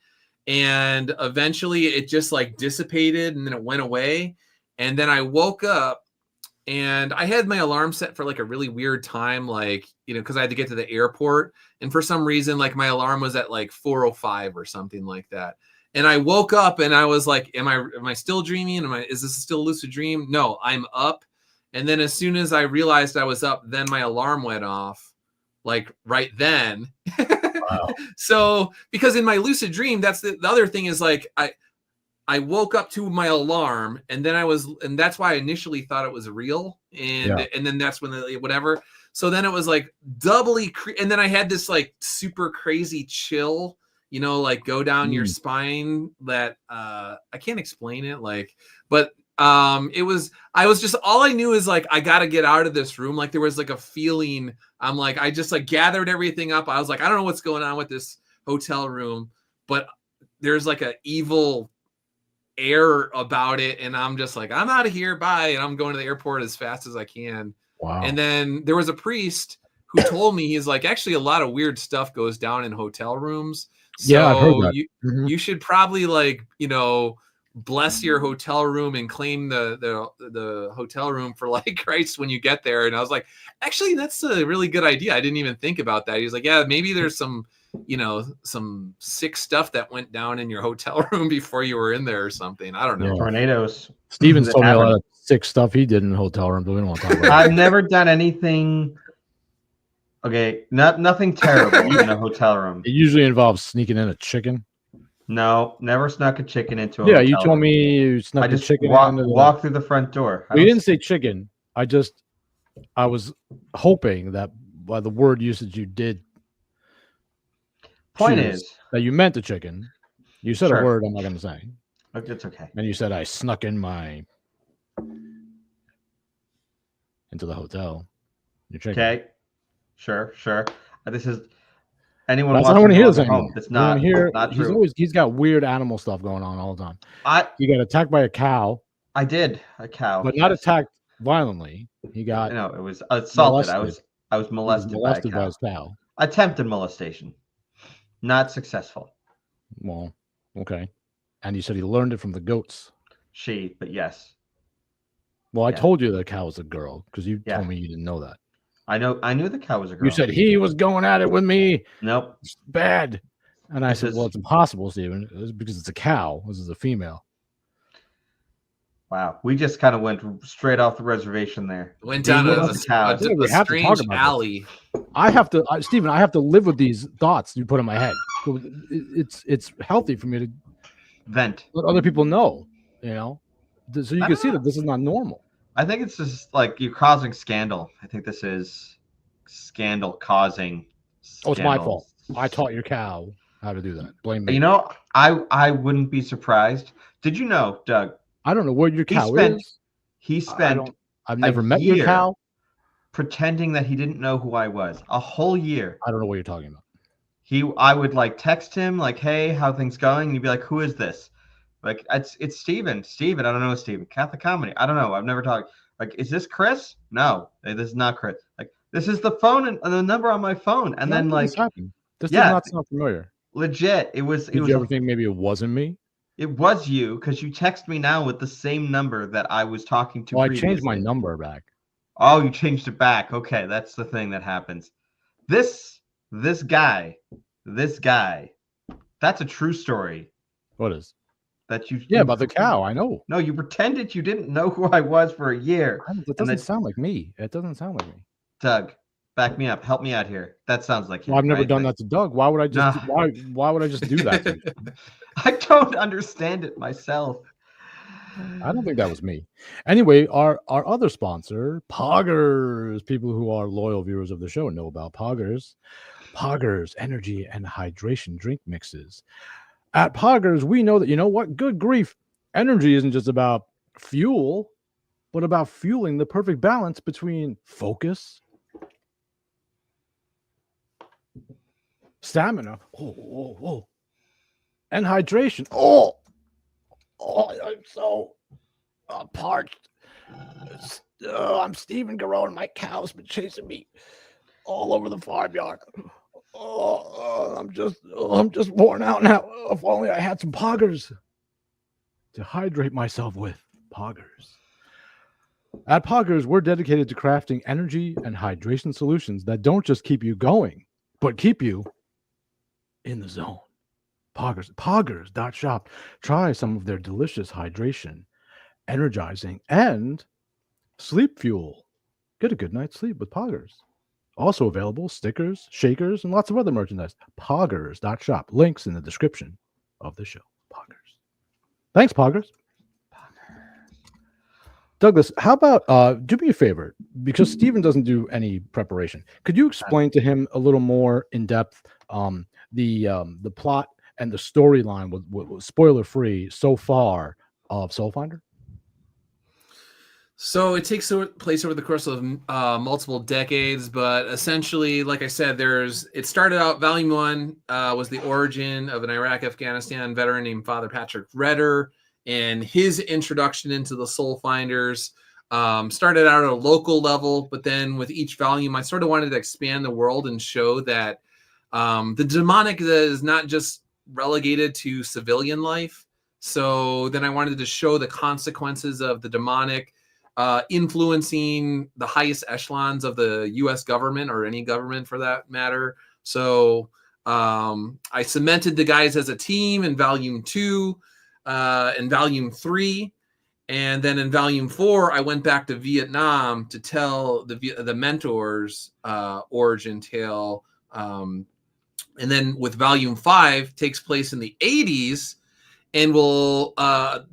and eventually it just like dissipated, and then it went away. And then I woke up, and I had my alarm set for like a really weird time, like, you know, because I had to get to the airport. And for some reason, like my alarm was at like 4:05 or something like that. And I woke up and I was like, am I still dreaming? Is this still a lucid dream? No, I'm up. And then as soon as I realized I was up, then my alarm went off, like right then. Wow. So because in my lucid dream, that's the other thing is like I woke up to my alarm, and then and that's why I initially thought it was real. And then that's when whatever. So then it was like doubly, and then I had this like super crazy chill, you know, like go down your spine that I can't explain it, like, but I was just, all I knew is like I got to get out of this room. Like there was like a feeling. I'm like, I just like gathered everything up. I was like, I don't know what's going on with this hotel room, but there's like a evil air about it, and I'm just like, I'm out of here, bye, and I'm going to the airport as fast as I can. Wow. And then there was a priest who told me, he's like, actually a lot of weird stuff goes down in hotel rooms, so Yeah, I've heard that. you should probably like, you know, bless your hotel room and claim the hotel room for like Christ when you get there. And I was like, actually that's a really good idea, I didn't even think about that. He's like, yeah, maybe there's some, you know, some sick stuff that went down in your hotel room before you were in there or something. I don't know. Yeah. Tornadoes. Steven's told me a lot of sick stuff he did in the hotel room, but we don't want to talk about I've never done anything. Okay, nothing terrible in a hotel room. it. It usually involves sneaking in a chicken. No, never snuck a chicken into a Yeah, hotel you told room. me you snuck I a just chicken. walk through the front door. You didn't say chicken. I was hoping that by the word usage you did. Point choose is that you meant the chicken. You said Sure. a word I'm not going to say. It's okay. And you said I snuck in into the hotel. Your chicken. Okay, sure. This is anyone. That's, I don't want to hear this anymore. home. It's not true. He's got weird animal stuff going on all the time. He got attacked by a cow. I did a cow, but not attacked violently. He got it was assaulted. molested. I was molested by his cow. Attempted molestation, not successful. Well, okay. And you said he learned it from the goats. But yes. Well, I told you the cow was a girl because you told me you didn't know that. I knew the cow was a girl. You said he was going at it with me. Nope. It's bad. And I said, well, it's impossible, Stephen. It's because it's a cow. This is a female. Wow. We just kind of went straight off the reservation there. Went down a strange alley. Stephen, I have to live with these thoughts you put in my head. So it's healthy for me to vent. Let other people know, you know, so you can see that this is not normal. I think it's just like you're causing scandal. I think this is scandal causing. Oh, it's my fault. I taught your cow how to do that. Blame me. You know, I wouldn't be surprised. Did you know, Doug? I don't know where your cow is. He spent. I've never met your cow. Pretending that he didn't know who I was. A whole year. I don't know what you're talking about. I would like text him like, "Hey, how things going?" And he'd be like, "Who is this?" Like, it's Steven. Steven, I don't know Steven. Catholic Comedy. I don't know. I've never talked. Like, is this Chris? No, this is not Chris. Like, this is the phone and the number on my phone. And then like, this does not sound familiar. Legit, it was. Did you ever think maybe it wasn't me? It was you because you text me now with the same number that I was talking to. Well, I changed my number back. Oh, you changed it back. Okay, that's the thing that happens. This guy, that's a true story. What is? That you? Yeah, about the cow. I know. No, you pretended you didn't know who I was for a year. That doesn't sound like me. It doesn't sound like me. Doug, back me up. Help me out here. That sounds like you. Well, I've never done that to Doug. Why would I just? Why would I just do that to you? I don't understand it myself. I don't think that was me. Anyway, our other sponsor, Poggers. People who are loyal viewers of the show know about Poggers. Poggers energy and hydration drink mixes. At Poggers, we know that, you know what? Good grief. Energy isn't just about fuel, but about fueling the perfect balance between focus, stamina, and hydration. I'm so parched. I'm Stephen Garone. My cow's been chasing me all over the farmyard. I'm just worn out now. If only I had some Poggers to hydrate myself with. Poggers. At Poggers, we're dedicated to crafting energy and hydration solutions that don't just keep you going, but keep you in the zone. Poggers.shop. Try some of their delicious hydration, energizing, and sleep fuel. Get a good night's sleep with Poggers. Also available stickers, shakers, and lots of other merchandise. Poggers.shop. Links in the description of the show. Poggers. Thanks, Poggers. Douglas, how about do me a favor, because Steven doesn't do any preparation. Could you explain to him a little more in depth the plot and the storyline with spoiler free so far of Soul Finder? So it takes place over the course of multiple decades, but essentially, like I said, it started out, Volume 1 was the origin of an Iraq-Afghanistan veteran named Father Patrick Redder, and his introduction into the Soul Finders started out at a local level, but then with each volume, I sort of wanted to expand the world and show that the demonic is not just relegated to civilian life. So then I wanted to show the consequences of the demonic influencing the highest echelons of the U.S. government, or any government for that matter. So I cemented the guys as a team in Volume 2 and Volume 3. And then in Volume 4, I went back to Vietnam to tell the mentors' origin tale. And then with Volume 5 takes place in the 80s and will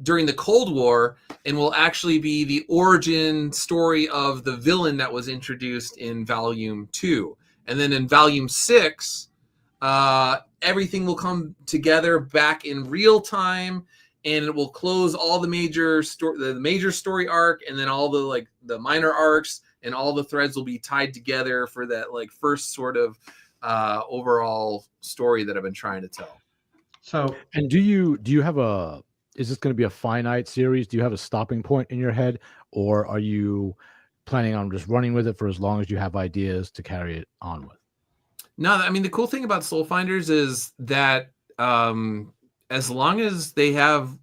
during the Cold War, and will actually be the origin story of the villain that was introduced in Volume 2. And then in Volume 6, everything will come together back in real time, and it will close all the major story arc, and then all the minor arcs, and all the threads will be tied together for that first sort of overall story that I've been trying to tell. So, and do you have is this going to be a finite series? Do you have a stopping point in your head, or are you planning on just running with it for as long as you have ideas to carry it on with? No, I mean, the cool thing about Soul Finders is that as long as they have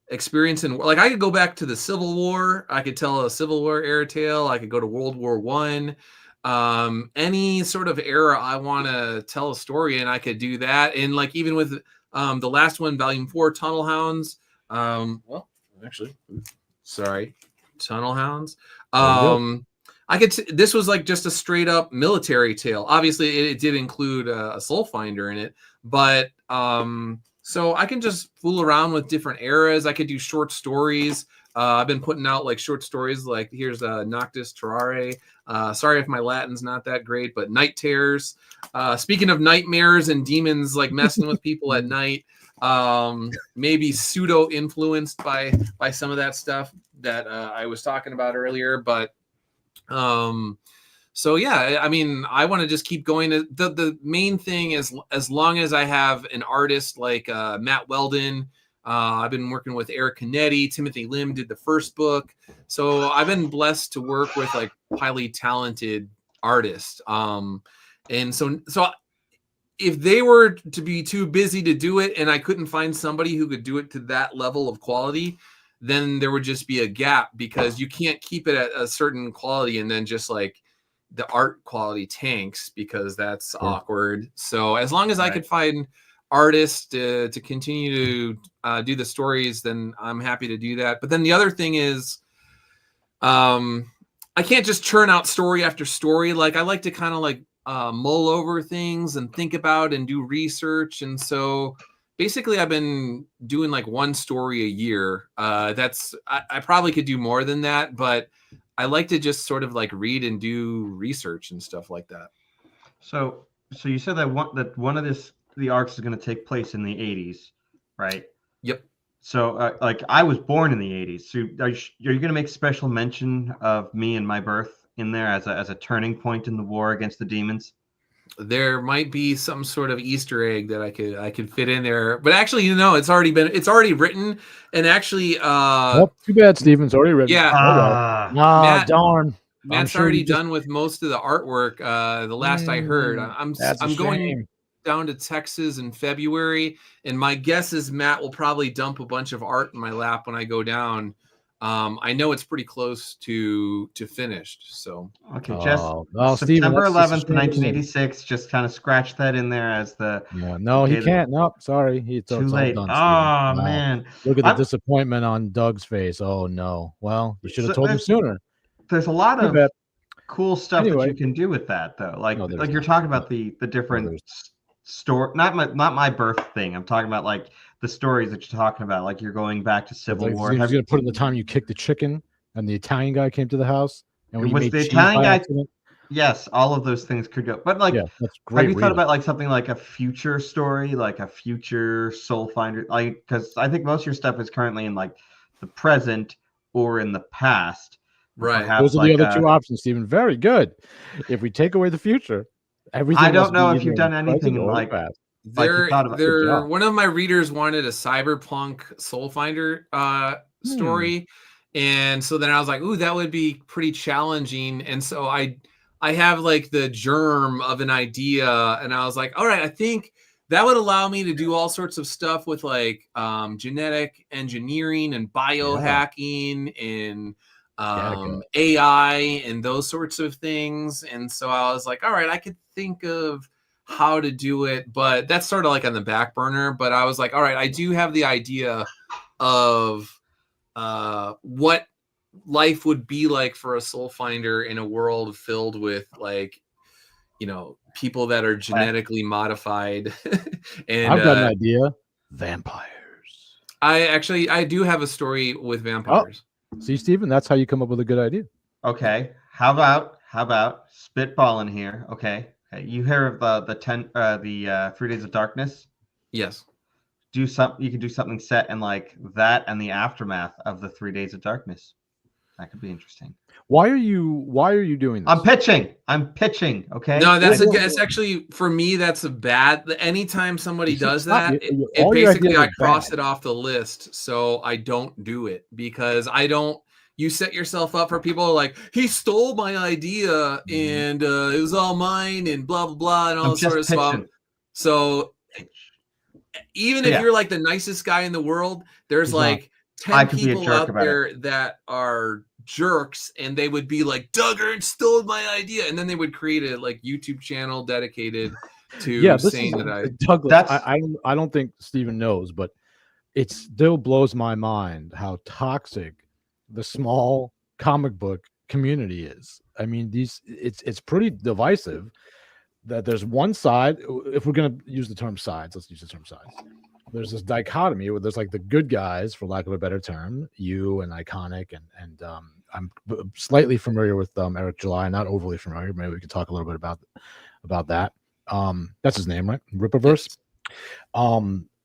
experience in, I could go back to the Civil War, I could tell a Civil War era tale, I could go to World War I, any sort of era I want to tell a story, and I could do that. And even with the last one, Volume 4, Tunnel Hounds. Tunnel Hounds. This was just a straight up military tale. Obviously, it did include a Soul Finder in it, but so I can just fool around with different eras. I could do short stories. I've been putting out short stories. Here's Noctis Terrare. Sorry if my Latin's not that great, but Night Terrors. Speaking of nightmares and demons messing with people at night, maybe pseudo influenced by some of that stuff that I was talking about earlier. But so yeah, I mean, I want to just keep going. The main thing is, as long as I have an artist like Matt Weldon. I've been working with Eric Canetti. Timothy Lim did the first book. So I've been blessed to work with highly talented artists. And so if they were to be too busy to do it, and I couldn't find somebody who could do it to that level of quality, then there would just be a gap, because you can't keep it at a certain quality and then just the art quality tanks, because that's awkward. So as long as I could find artists to continue to do the stories, then I'm happy to do that. But then the other thing is, I can't just churn out story after story. I like to kind of mull over things and think about and do research. And so basically I've been doing one story a year. I probably could do more than that, but I like to just sort of read and do research and stuff like that. So So you said that one of the arcs is going to take place in the 80s, right? Yep. So like I was born in the 80s. So are you going to make special mention of me and my birth in there as a turning point in the war against the demons? There might be some sort of Easter egg that I could fit in there, but actually, it's already written, and actually, Oh, too bad, Steven's already written. yeah, Ah, Matt darn. I'm Matt's sure you already just. done with most of the artwork. The last I heard, That's a I'm going shame. down to Texas in February, and my guess is Matt will probably dump a bunch of art in my lap when I go down. I know it's pretty close to finished. So Okay, just Oh, well, Steven, September that's just a 11th, shame. 1986. Just kind of scratch that in there as the Yeah, no, he okay, can't. No, sorry. It's too all late. done, Steven. Oh Wow. man, Look at the I'm, disappointment on Doug's face. Oh, no. Well, you should have so told him sooner. there's a lot Too of bad. cool stuff that Anyway. you can do with that though. No, there's Like you're not. talking No, about the no, different there's story, not my birth thing. I'm talking about like the stories that you're talking about. Like you're going back to Civil like, War. he's going to put in the time you kicked the chicken and the Italian guy came to the house and when It you was made the cheese Italian by guy. accident. Yes, all of those things could go. But like, Yeah, that's have great you thought reading. about like something like a future story, like a future Soul Finder? Like, because I think most of your stuff is currently in like the present or in the past. right. Perhaps Those are the like other two options, Stephen. Very good. If we take away the future, everything I don't must be know if either you've in the done anything present in or the like past. you thought about. Good job. One of my readers wanted a cyberpunk Soul Finder story, and so then I was like, "Ooh, that would be pretty challenging." And so I have like the germ of an idea, and I was like, "All right, I think that would allow me to do all sorts of stuff with like genetic engineering and biohacking and Gattaca. AI and those sorts of things." And so I was like, "All right, I could think of how to do it," but that's sort of like on the back burner. But I was like, all right, I do have the idea of what life would be like for a soul finder in a world filled with like, people that are genetically modified. And I've got an idea. Vampires. I do have a story with vampires. See, Stephen, that's how you come up with a good idea. Okay, how about spitballing here? Okay, you hear of the 3 Days of Darkness? Yes. You can do something set in like that and the aftermath of the 3 Days of Darkness. That could be interesting. Why are you doing this? I'm pitching. Okay. No, that's actually for me. That's a bad. Anytime somebody does that, it basically I cross it off the list, so I don't do it because I don't. You set yourself up for people like he stole my idea and it was all mine and blah blah blah and all this sort of stuff. So even if you're like the nicest guy in the world, there's like 10 people out there that are jerks and they would be like, Doug Ernst stole my idea, and then they would create a like YouTube channel dedicated to saying that Douglas, I don't think Steven knows, but it still blows my mind how toxic the small comic book community is. I mean, it's pretty divisive that there's one side. If we're going to use the term sides, let's use the term sides. There's this dichotomy where there's like the good guys, for lack of a better term, you and Iconic, and I'm slightly familiar with Eric July, not overly familiar. Maybe we can talk a little bit about that. That's his name, right? Rippaverse.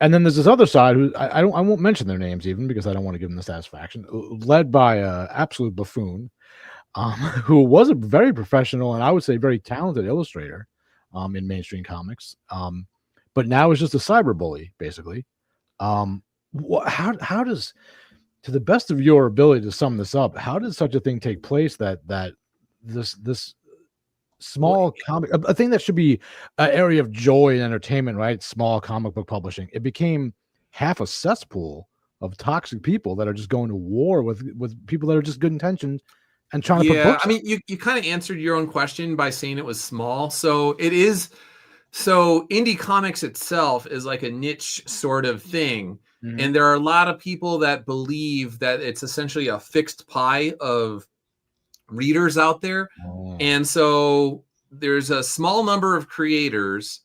And then there's this other side who I won't mention their names even because I don't want to give them the satisfaction, led by an absolute buffoon, who was a very professional and I would say very talented illustrator in mainstream comics. But now is just a cyberbully, basically. How does, to the best of your ability to sum this up, how does such a thing take place that this small comic, a thing that should be an area of joy and entertainment, right? Small comic book publishing, it became half a cesspool of toxic people that are just going to war with people that are just good intentioned and trying to put books. I mean, you kind of answered your own question by saying it was small. So it is. So indie comics itself is like a niche sort of thing. Mm-hmm. And there are a lot of people that believe that it's essentially a fixed pie of readers out there. Oh. And so there's a small number of creators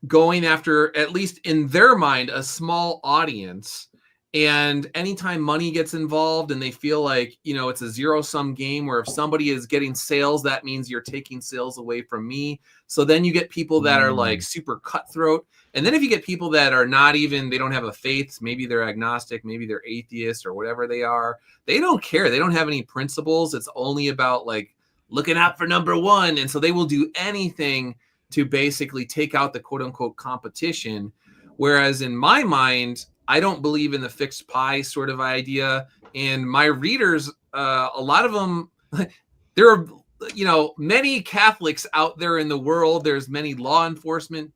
going after, at least in their mind, a small audience. And anytime money gets involved and they feel like, it's a zero-sum game where if somebody is getting sales, that means you're taking sales away from me. So then you get people that are like super cutthroat. And then if you get people that are not even, they don't have a faith, maybe they're agnostic, maybe they're atheist or whatever they are, they don't care. They don't have any principles. It's only about like looking out for number one. And so they will do anything to basically take out the quote unquote competition. Whereas in my mind, I don't believe in the fixed pie sort of idea. And my readers, a lot of them, there are, many Catholics out there in the world. There's many law enforcement,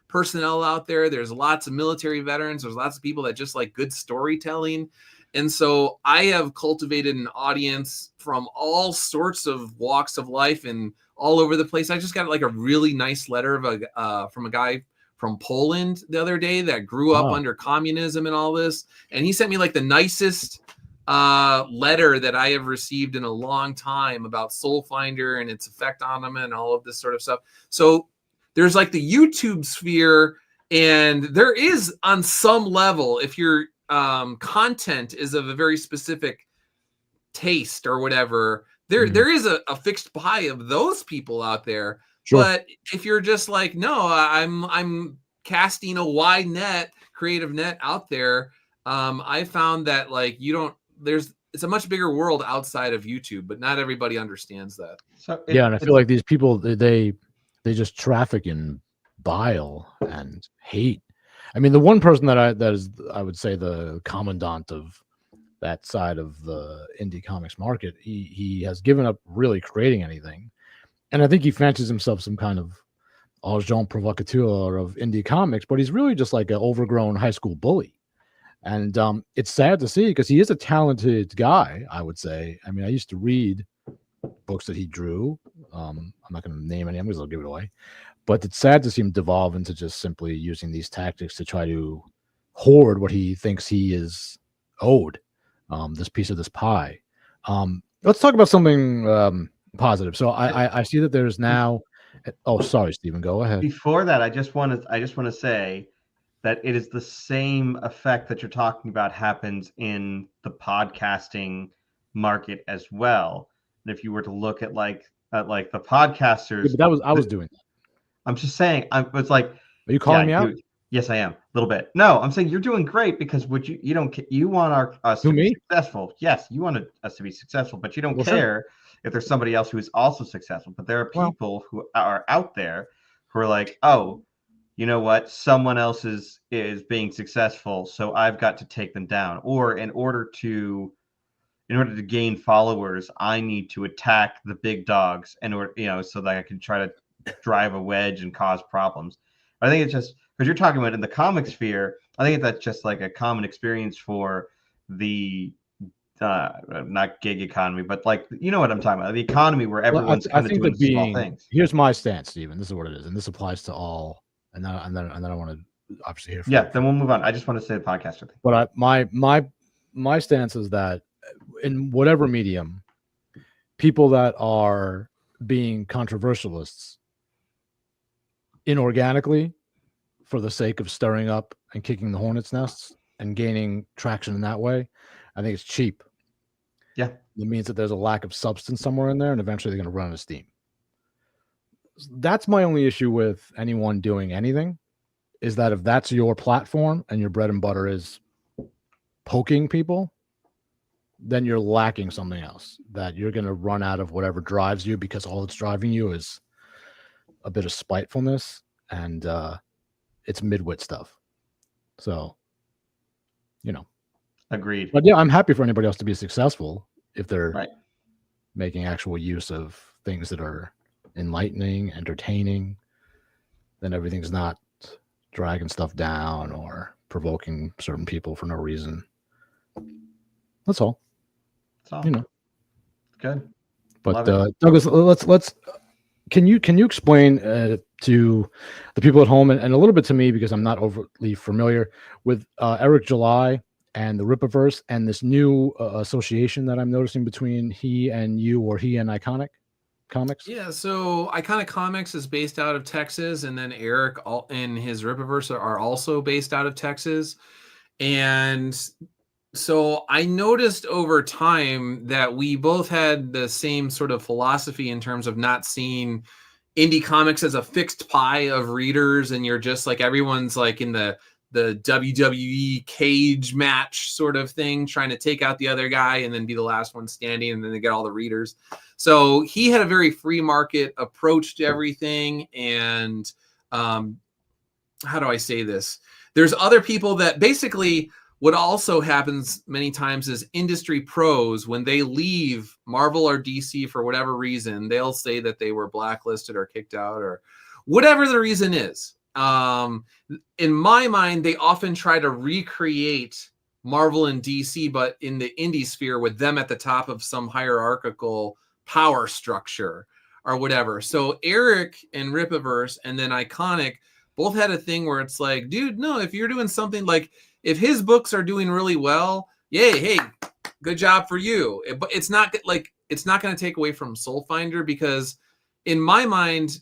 personnel out there. There's lots of military veterans. There's lots of people that just like good storytelling. And so I have cultivated an audience from all sorts of walks of life and all over the place. I just got like a really nice letter from a guy from Poland the other day that grew up under communism and all this. And he sent me like the nicest letter that I have received in a long time about Soul Finder and its effect on them and all of this sort of stuff. So there's like the YouTube sphere, and there is on some level, if your content is of a very specific taste or whatever, there is a fixed pie of those people out there. Sure. But if you're just like, no, I'm casting a wide net, creative net out there, I found that like it's a much bigger world outside of YouTube, but not everybody understands that. So and I feel like these people they just traffic in bile and hate. I mean, the one person that is I would say the commandant of that side of the indie comics market, he has given up really creating anything. And I think he fancies himself some kind of agent provocateur of indie comics, but he's really just like an overgrown high school bully. And it's sad to see because he is a talented guy, I would say. I mean, I used to read books that he drew. I'm not going to name any, I'm just going to give it away. But it's sad to see him devolve into just simply using these tactics to try to hoard what he thinks he is owed, this piece of this pie. Let's talk about something positive. So I see that there's now. Oh, sorry, Stephen. Go ahead. Before that, I just want to say that it is the same effect that you're talking about happens in the podcasting market as well. And if you were to look at like the podcasters, but I was doing that. I'm just saying. It's like, are you calling me out? Yes, I am a little bit. No, I'm saying you're doing great because you want us to be successful. Yes, you want us to be successful, but you don't care if there's somebody else who is also successful. But there are people who are out there who are like, oh, you know what? Someone else is being successful, so I've got to take them down. Or in order to gain followers, I need to attack the big dogs so that I can try to drive a wedge and cause problems. I think it's just because you're talking about in the comic sphere, I think that's just like a common experience for the not gig economy, but like, you know what I'm talking about, the economy where everyone's kind of doing small things. Here's my stance, Stephen. This is what it is, and this applies to all. And then I want to obviously hear from you. Then we'll move on. I just want to say the podcaster thing. But my stance is that in whatever medium, people that are being controversialists inorganically for the sake of stirring up and kicking the hornet's nests and gaining traction in that way, I think it's cheap. Yeah. It means that there's a lack of substance somewhere in there, and eventually they're going to run out of steam. That's my only issue with anyone doing anything, is that if that's your platform and your bread and butter is poking people, then you're lacking something else, that you're going to run out of whatever drives you, because all that's driving you is a bit of spitefulness and it's midwit stuff. So, agreed. But yeah, I'm happy for anybody else to be successful if they're making actual use of things that are enlightening, entertaining. Then everything's not dragging stuff down or provoking certain people for no reason. That's all. Good. But Douglas, let's can you explain to the people at home and a little bit to me, because I'm not overly familiar with Eric July and the Rippaverse and this new association that I'm noticing between he and you, or he and Iconic Comics? Yeah, so Iconic Comics is based out of Texas, and then Eric and his Rippaverse are also based out of Texas. And so I noticed over time that we both had the same sort of philosophy in terms of not seeing indie comics as a fixed pie of readers, and you're just like everyone's like in the WWE cage match sort of thing, trying to take out the other guy and then be the last one standing, and then they get all the readers. So he had a very free market approach to everything. And how do I say this? There's other people that basically, what also happens many times is industry pros, when they leave Marvel or DC for whatever reason, they'll say that they were blacklisted or kicked out or whatever the reason is. In my mind, they often try to recreate Marvel and DC, but in the indie sphere with them at the top of some hierarchical power structure or whatever. So Eric and Ripiverse and then Iconic both had a thing where it's like, dude, no, if you're doing something like, if his books are doing really well, yay, hey, good job for you. But it's not like, it's not going to take away from Soul Finder, because in my mind,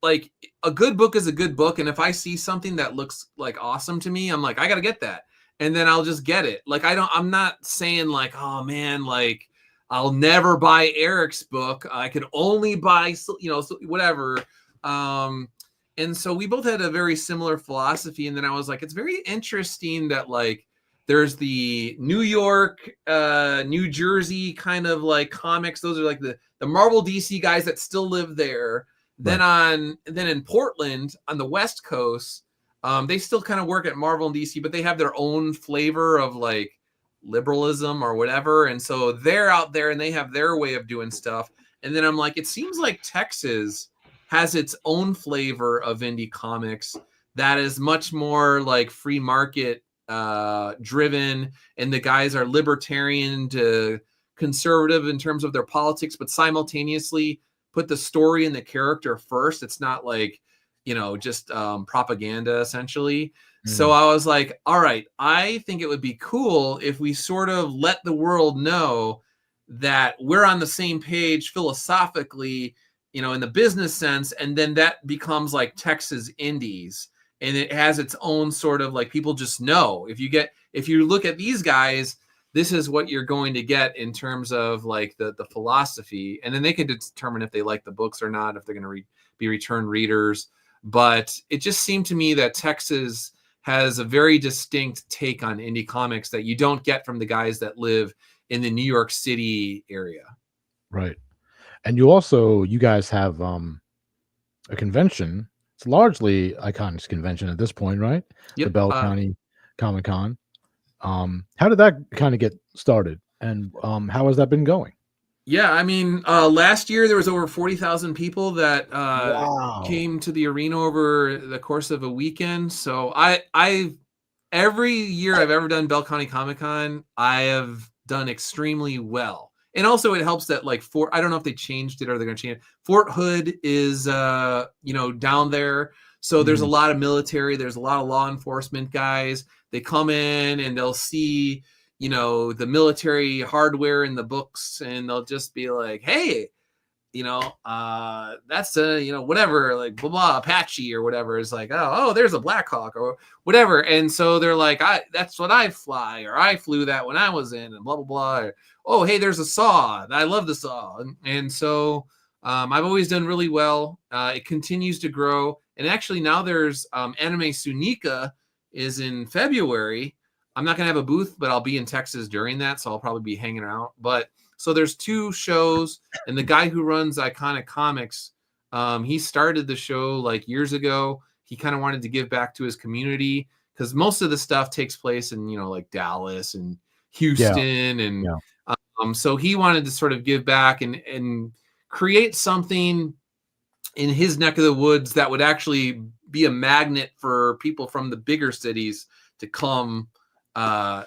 like a good book is a good book. And if I see something that looks like awesome to me, I'm like, I got to get that. And then I'll just get it. Like, I'm not saying like, oh man, like I'll never buy Eric's book. I could only buy, whatever. And so we both had a very similar philosophy. And then I was like, it's very interesting that like there's the New York, New Jersey kind of like comics. Those are like the Marvel DC guys that still live there. Right. Then in Portland on the West Coast, they still kind of work at Marvel and DC, but they have their own flavor of like liberalism or whatever. And so they're out there and they have their way of doing stuff. And then I'm like, it seems like Texas has its own flavor of indie comics that is much more like free market driven, and the guys are libertarian to conservative in terms of their politics, but simultaneously put the story and the character first. It's not like, just propaganda essentially. So I was like, all right, I think it would be cool if we sort of let the world know that we're on the same page philosophically, in the business sense, and then that becomes like Texas indies, and it has its own sort of like, people just know if you look at these guys, this is what you're going to get in terms of like the philosophy, and then they can determine if they like the books or not, if they're going to be return readers. But it just seemed to me that Texas has a very distinct take on indie comics that you don't get from the guys that live in the New York City area. Right. And you guys have a convention. It's largely Iconic's convention at this point, right? Yep. The Bell County Comic Con. How did that kind of get started, and how has that been going? Yeah, I mean, last year there was over 40,000 people that came to the arena over the course of a weekend. So I every year I've ever done Bell County Comic Con, I have done extremely well. And also it helps that like I don't know if they changed it or they're going to change it. Fort Hood is, down there. So there's a lot of military. There's a lot of law enforcement guys. They come in and they'll see, the military hardware in the books, and they'll just be like, hey, that's whatever, like blah, blah, Apache or whatever is like, oh, there's a Black Hawk or whatever. And so they're like, that's what I fly, or I flew that when I was in, and blah, blah, blah. Or, oh, hey, there's a saw. I love the saw. And so I've always done really well. It continues to grow. And actually now there's Anime Sunika is in February. I'm not going to have a booth, but I'll be in Texas during that. So I'll probably be hanging out. But so there's 2 shows, and the guy who runs Iconic Comics, he started the show like years ago. He kind of wanted to give back to his community, because most of the stuff takes place in, like Dallas and Houston. And so he wanted to sort of give back and create something in his neck of the woods that would actually be a magnet for people from the bigger cities to come, to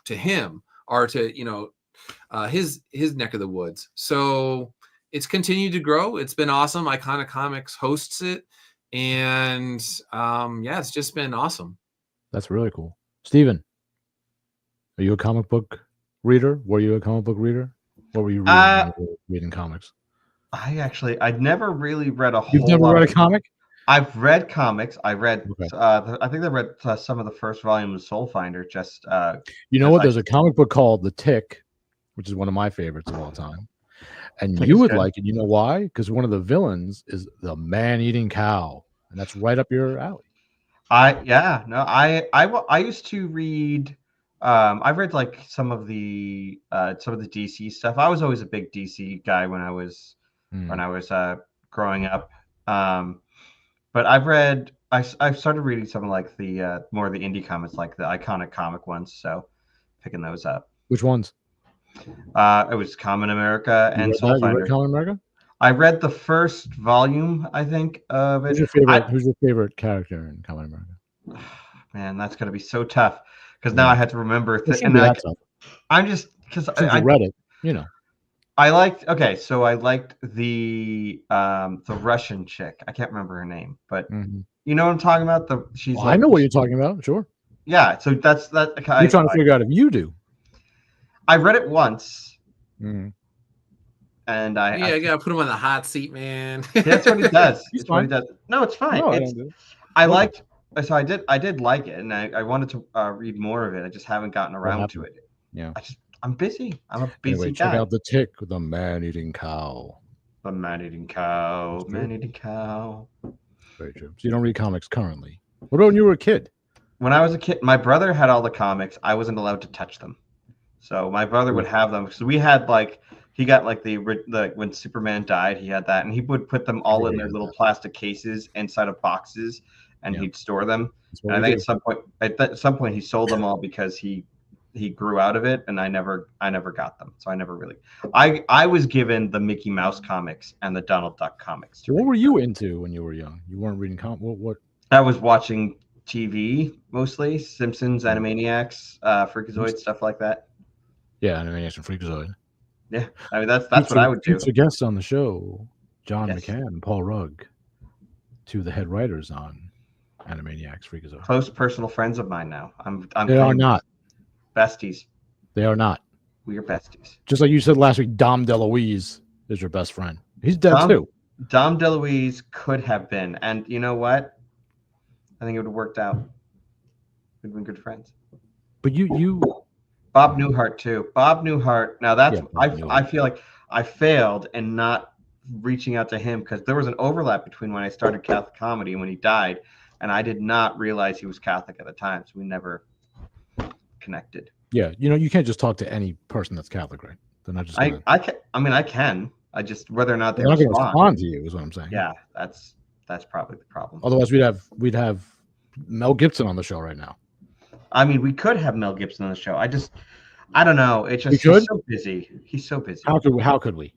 him, or to, his neck of the woods. So it's continued to grow. It's been awesome. Iconic Comics hosts it, and it's just been awesome. That's really cool. Steven, are you a comic book reader? Were you a comic book reader? What were you reading, reading comics? I'd never really read a whole You've never lot read of a comic? I've read comics. I read. Okay. I think I read some of the first volume of Soul Finder. Just You know because what? There's a comic book called The Tick, which is one of my favorites of all time. And Tick you is would good. like it. You know why? Because one of the villains is the man-eating cow, and that's right up your alley. I used to read. I've read like some of the DC stuff. I was always a big DC guy when I was growing up. But I've started reading some of like the more of the indie comics, like the iconic comic ones. So picking those up. Which ones? It was Common America You and read Soul that? You read Finder. Common America? I read the first volume, I think, of it. Who's your favorite character in Common America? Man, that's gonna be so tough because now Yeah. I had to remember. It shouldn't be that tough. I'm just because Since you read it, you know. I liked the Russian chick. I can't remember her name, but you know what I'm talking about. I know what you're talking about. Sure. Yeah. So that's that. You're trying to figure out if you do. I read it once, and I gotta put him on the hot seat, man. That's what he does. He's It's what he does. No, it's fine. No, I did like it, and I wanted to read more of it. I just haven't gotten around to it. Yeah. I'm busy. I'm a busy anyway, guy. check out The Tick, the man-eating cow. The man-eating cow. Man-eating cow. Very true. So you don't read comics currently. What about when you were a kid? When I was a kid, my brother had all the comics. I wasn't allowed to touch them. So my brother would have them. So we had he got like the when Superman died, he had that, and he would put them all in their little plastic cases inside of boxes, and he'd store them. And I think at some point he sold them all because he grew out of it, and I never got them. So I never really. I was given the Mickey Mouse comics and the Donald Duck comics. What were you into when you were young? You weren't reading comics. What? I was watching TV mostly, Simpsons, Animaniacs, Freakazoid, stuff like that. Yeah, Animaniacs and Freakazoid. Yeah, I mean that's what I would do. Future guests on the show, John McCann and Paul Rugg, two of the head writers on Animaniacs, Freakazoid. Close personal friends of mine now. They are not besties. They are not. We are besties. Just like you said last week, Dom DeLuise is your best friend. He's dead too. Dom DeLuise could have been, and you know what? I think it would have worked out. We've been good friends. But you. Bob Newhart too. Bob Newhart. Now that's I feel like I failed in not reaching out to him because there was an overlap between when I started Catholic comedy and when he died, and I did not realize he was Catholic at the time, so we never connected. Yeah, you can't just talk to any person that's Catholic, right? They're not just. I can. I mean, I can. I just whether or not they respond to you is what I'm saying. Yeah, that's probably the problem. Otherwise, we'd have Mel Gibson on the show right now. I mean, we could have Mel Gibson on the show. I don't know. It's just he's so busy. He's so busy. How could we?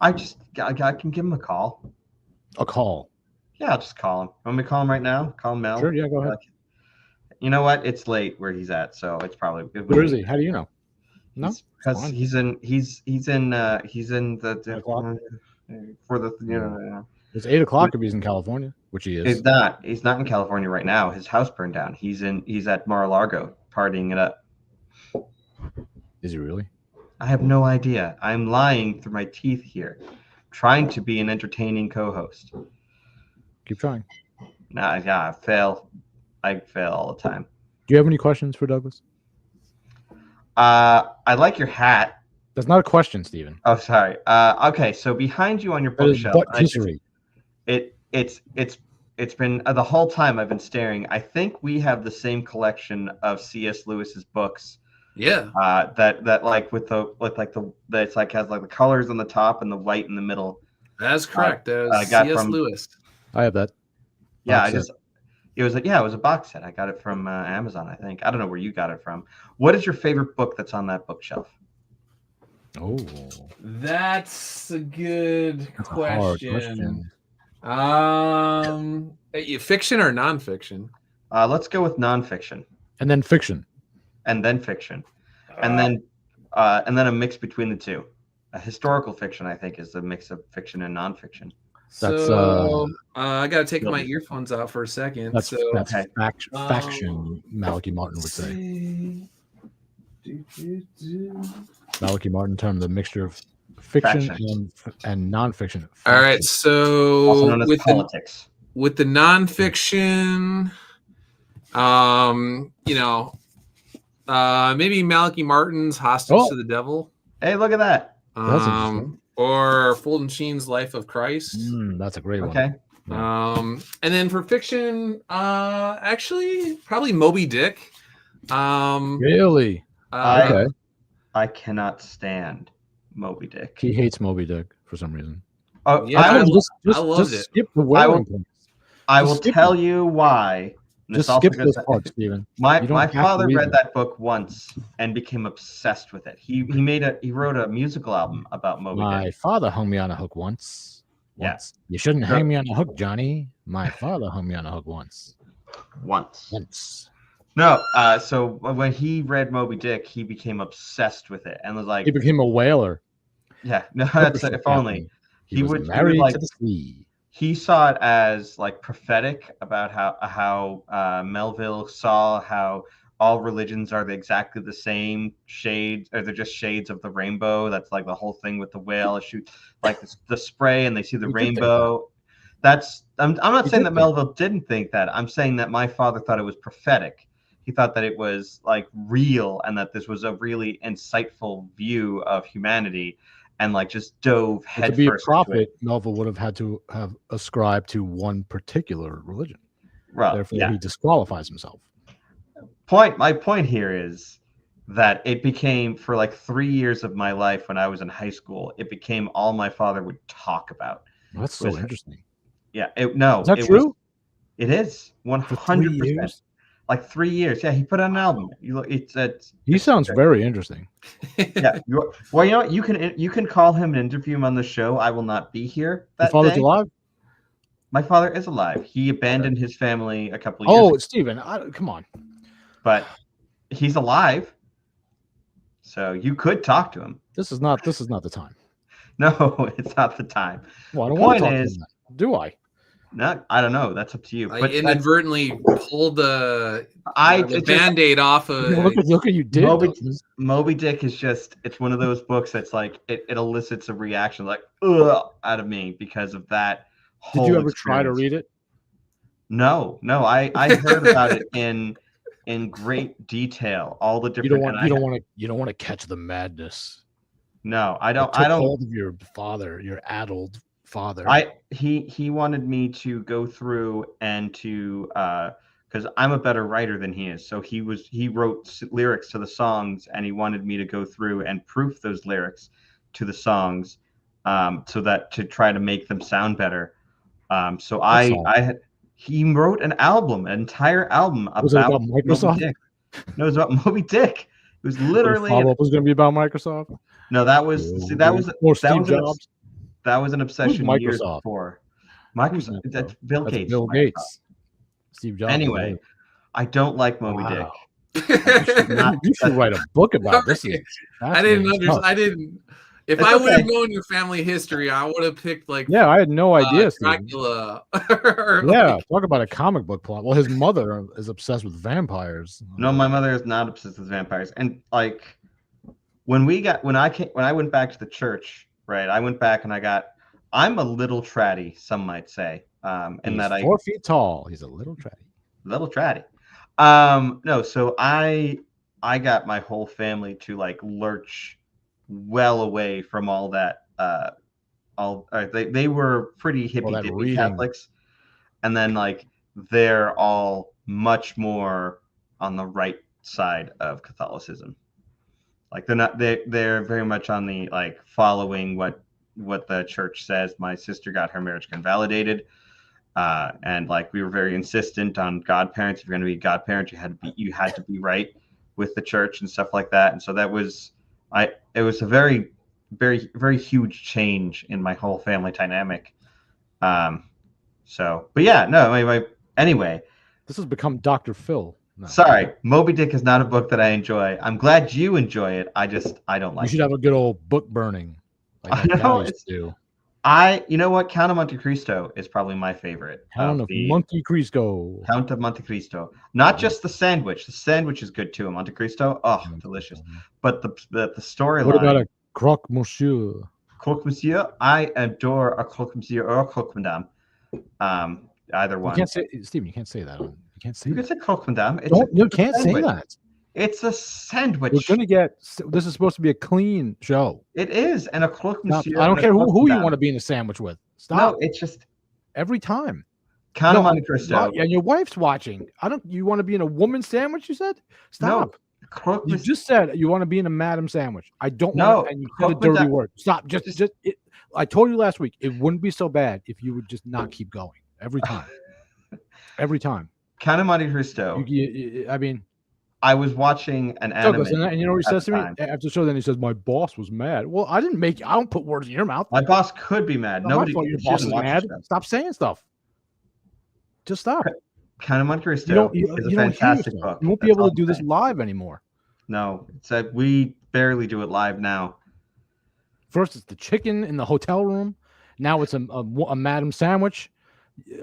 I can give him a call. A call. Yeah, I'll just call him. Want me to call him right now? Call Mel. Sure. Yeah, go ahead. You know what? It's late where he's at, so it's probably. Where is he? How do you know? No, because he's in the for the It's 8:00 if he's in California, which he is. He's not in California right now. His house burned down. He's at Mar-a-Lago partying it up. Is he really? I have no idea. I'm lying through my teeth here, trying to be an entertaining co-host. Keep trying. Nah, yeah, I fail all the time. Do you have any questions for Douglas? I like your hat. That's not a question, Steven. Oh, sorry. Okay, so behind you on your bookshelf, it's been the whole time I've been staring. I think we have the same collection of C.S. Lewis's books. Yeah. That like with it's like has like the colors on the top and the white in the middle. That's correct. C.S. Lewis. I have that. Yeah, it was a box set. I got it from Amazon, I think. I don't know where you got it from. What is your favorite book that's on that bookshelf? Oh, that's a good question. Fiction or nonfiction? Let's go with nonfiction. And then fiction. And then fiction. And then a mix between the two. A historical fiction, I think, is a mix of fiction and nonfiction. So I got to take my earphones out for a second. That's faction, Malachi Martin would say. Malachi Martin termed the mixture of fiction and nonfiction. All right, so also known as politics. with the nonfiction, maybe Malachi Martin's Hostage to the Devil. Hey, look at that. That's interesting. Or Fulton Sheen's Life of Christ. That's a great one. Okay. Yeah. And then for fiction, actually probably Moby Dick. Really? Okay. I cannot stand Moby Dick. He hates Moby Dick for some reason. Oh, yeah, I loved it. Skip the whaling points. I will tell you why. Just skip this part, Steven. My father read that book once and became obsessed with it. He wrote a musical album about Moby Dick. My father hung me on a hook once. Yes. Yeah. You shouldn't hang me on a hook, Johnny. My father hung me on a hook once. No, so when he read Moby Dick, he became obsessed with it and was like, he became a whaler. Yeah, no, that's if only he was married to the sea. He saw it as like prophetic about how Melville saw how all religions are exactly the same shades, or they're just shades of the rainbow. That's like the whole thing with the whale. Shoot like the spray, and they see the rainbow. I'm not saying that Melville didn't think that. I'm saying that my father thought it was prophetic. He thought that it was like real, and that this was a really insightful view of humanity. And like just dove head first. To be a prophet, Melville would have had to have ascribed to one particular religion. Right. Therefore, he disqualifies himself. My point here is that it became, for like 3 years of my life when I was in high school, it became all my father would talk about. That's so interesting. Yeah. Is that true? It is 100%. Like 3 years. Yeah, he put out an album. He sounds very interesting. Yeah. Well, you know what? You can call him and interview him on the show. I will not be here that Your father's day. alive? My father is alive. He abandoned his family a couple of years ago. Oh, Steven, come on. But he's alive. So you could talk to him. This is not the time. No, it's not the time. Well, I don't want to talk to him. Do I? No, I don't know. That's up to you. I inadvertently pulled the Band-Aid off of. Look at you did. Moby Dick is it's one of those books that's like it elicits a reaction like ugh out of me because of that whole. Did you ever try to read it? No. I heard about it in great detail. All the different. You don't want to catch the madness. No, I don't. I don't. Hold of your father, your addled father. He wanted me to go through and to because I'm a better writer than he is. So he wrote lyrics to the songs, and he wanted me to go through and proof those lyrics to the songs, so that to try to make them sound better. He wrote an entire album about Microsoft. Moby Dick. No, it was about Moby Dick. It was literally. Follow-up was going to be about Microsoft. No, that was Steve Jobs. That was an obsession years before. Microsoft. That's Bill Gates. Bill Gates. Steve Jobs. Anyway, I don't like Moby Dick. You should write a book about this. I didn't understand. If I would have known your family history, I would have picked like. Yeah, I had no idea. Dracula. Talk about a comic book plot. Well, his mother is obsessed with vampires. No, my mother is not obsessed with vampires. And like when I went back to the church, right? I went back and I'm a little tratty, some might say. He's 4 feet tall. He's a little tratty. Little tratty. No, so I got my whole family to like lurch well away from all that. They were pretty hippy Catholics, and then like they're all much more on the right side of Catholicism. Like they're very much on the like following what the church says. My sister got her marriage invalidated, and like we were very insistent on godparents. If you're going to be a godparent, you had to be right with the church and stuff like that. And so that was it was a very, very, very huge change in my whole family dynamic. But yeah, no. Anyway, this has become Dr. Phil. No. Sorry, Moby Dick is not a book that I enjoy. I'm glad you enjoy it. I don't like it. You should have a good old book burning. Like I know you know what? Count of Monte Cristo is probably my favorite. Count of Monte Cristo. Count of Monte Cristo. Not just the sandwich. The sandwich is good too. Monte Cristo, delicious. But the storyline. What about a croque monsieur? Croque monsieur. I adore a croque monsieur or a croque madame. either You one. can't say, Steven. You can't say that. You can't say You can that. say croque madame. You can't say sandwich. that. It's a sandwich. We're gonna get. This is supposed to be a clean show. It is, and a croque Stop. monsieur. I don't and a care croque who you madame. want to be in a sandwich with. Stop. No, it's just Every time. Count of No, Monte Cristo. and your wife's watching. I don't. You want to be in a woman sandwich? You said. Stop. No, croque You monsieur. just said you want to be in a madam sandwich. I don't No, want. And you said a croque dirty madame. word. Stop. I told you last week it wouldn't be so bad if you would just not keep going every time. Every time. Count of Monte Cristo. I mean, I was watching an anime. Douglas, and you know what he at says the to me time. after the show? Then he says, "My boss was mad." Well, I didn't make. I don't put words in your mouth. My boss could be mad. It's not my Nobody. fault your She boss doesn't is watch mad. the show. Stop saying stuff. Just stop. Count of Monte Cristo is a don't hear fantastic yourself. book. You won't be That's able all to do I'm this saying. live anymore. No, we barely do it live now. First, it's the chicken in the hotel room. Now it's a madam sandwich.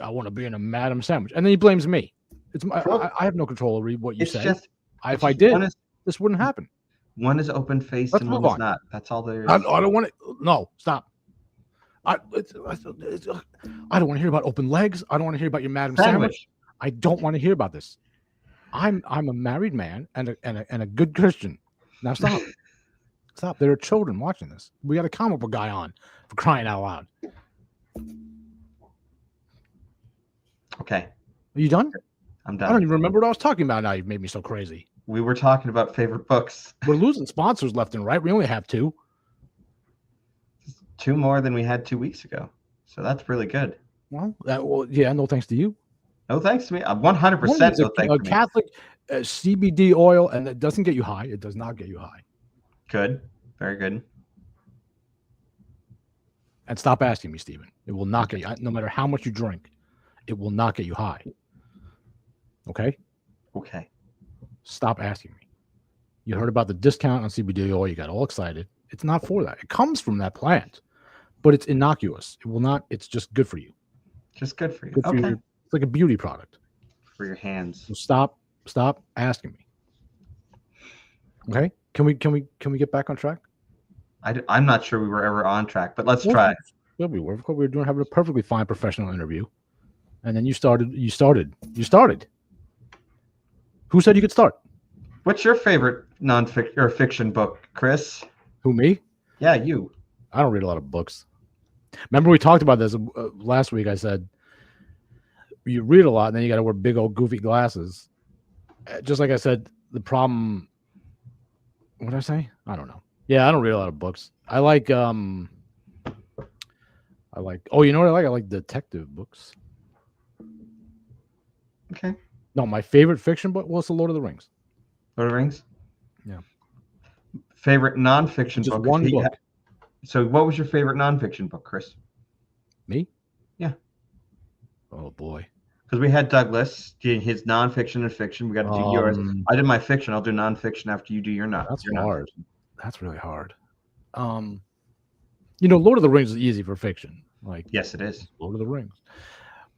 I want to be in a madam sandwich, and then he blames me. It's I have no control over what you It's say. just If I did, one is this wouldn't happen. open faced Let's and move one is on. not. That's all there is. I don't want to. No, stop. I don't want to hear about open legs. I don't want to hear about your madam sandwich. I don't want to hear about this. I'm a married man and a good Christian. Now stop. Stop. There are children watching this. We got a comic book guy on for crying out loud. Okay, Are you done? I'm I done. don't even remember what I was talking about now. You've made me so crazy. We were talking about favorite books. We're losing sponsors left and right. We only have 2. 2 more than we had 2 weeks ago. So that's really good. Well, yeah, no thanks to you. No thanks to me. 100% One no is thanks a to me. Catholic CBD oil, and it doesn't get you high. It does not get you high. Good. Very good. And stop asking me, Stephen. It will not get you. No matter how much you drink, it will not get you high. Okay? Okay. Stop asking me. You heard about the discount on CBD oil. You got all excited. It's not for that. It comes from that plant, but it's innocuous. It will not. It's just good for you. Just good for you. Good for Okay. it's like a beauty product. For your hands. So stop asking me. Okay? Can we get back on track? I'm not sure we were ever on track, but let's try. Yeah, we were. We were having a perfectly fine professional interview, and then you started. Who said you could start? What's your favorite nonfiction or fiction book, Chris? Who, me? Yeah, you. I don't read a lot of books. Remember we talked about this last week. I said you read a lot, and then you got to wear big old goofy glasses. Just like I said, the problem. What did I say? I don't know. Yeah, I don't read a lot of books. I like. Oh, you know what I like? I like detective books. Okay. No, my favorite fiction book was The Lord of the Rings. Lord of the Rings? Yeah. Favorite nonfiction Just book? one book. So what was your favorite nonfiction book, Chris? Me? Yeah. Oh boy. Because we had Douglas doing his nonfiction and fiction. We got to do yours. I did my fiction. I'll do nonfiction after you do your non. That's your hard. nonfiction. That's really hard. Lord of the Rings is easy for fiction. Like Yes, it is. Lord of the Rings.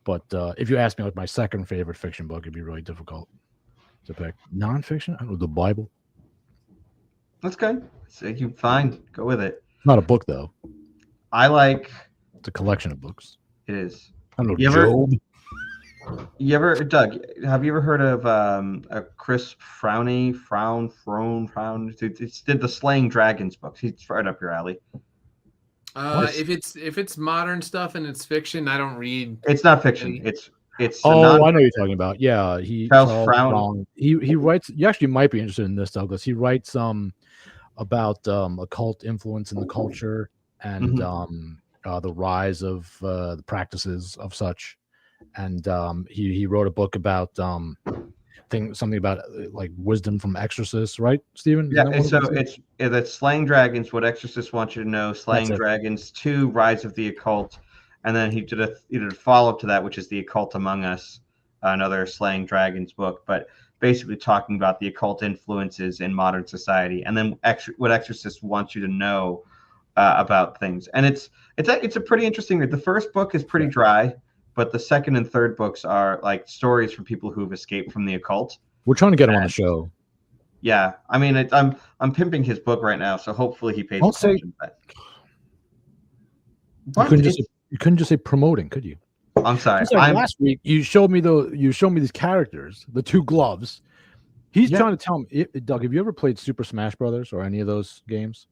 But if you ask me like my second favorite fiction book, it'd be really difficult to pick. Nonfiction? I don't know, the Bible. That's good. So you fine. Go with it. Not a book though. I like It's a collection of books. it is. I don't know. You ever- Job. Doug, have you ever heard of a Chris Frown? He did the Slaying Dragons books. He's right up your alley. If it's modern stuff and it's fiction, I don't read. It's not fiction. It's I know what you're talking about. Yeah, Charles Frown. He writes. You actually might be interested in this, Douglas. He writes about occult influence in the culture and the rise of the practices of such. And he wrote a book about something about like wisdom from exorcists, right, Stephen? Yeah, and so it's Slaying Dragons, What Exorcists Want You to Know, Slaying Dragons 2, Rise of the Occult, and then he did a follow-up to that, which is The Occult Among Us, another Slaying Dragons book, but basically talking about the occult influences in modern society, and then what Exorcists Want You to Know about things. And it's a pretty interesting read. The first book is pretty dry, but the second and third books are like stories from people who've escaped from the occult. We're trying to get him on the show. Yeah, I mean, I'm pimping his book right now, so hopefully he pays attention. You couldn't just say promoting, could you? I'm sorry. Just like last week, you showed me these characters, the two gloves. He's trying to tell me, Doug, have you ever played Super Smash Brothers or any of those games?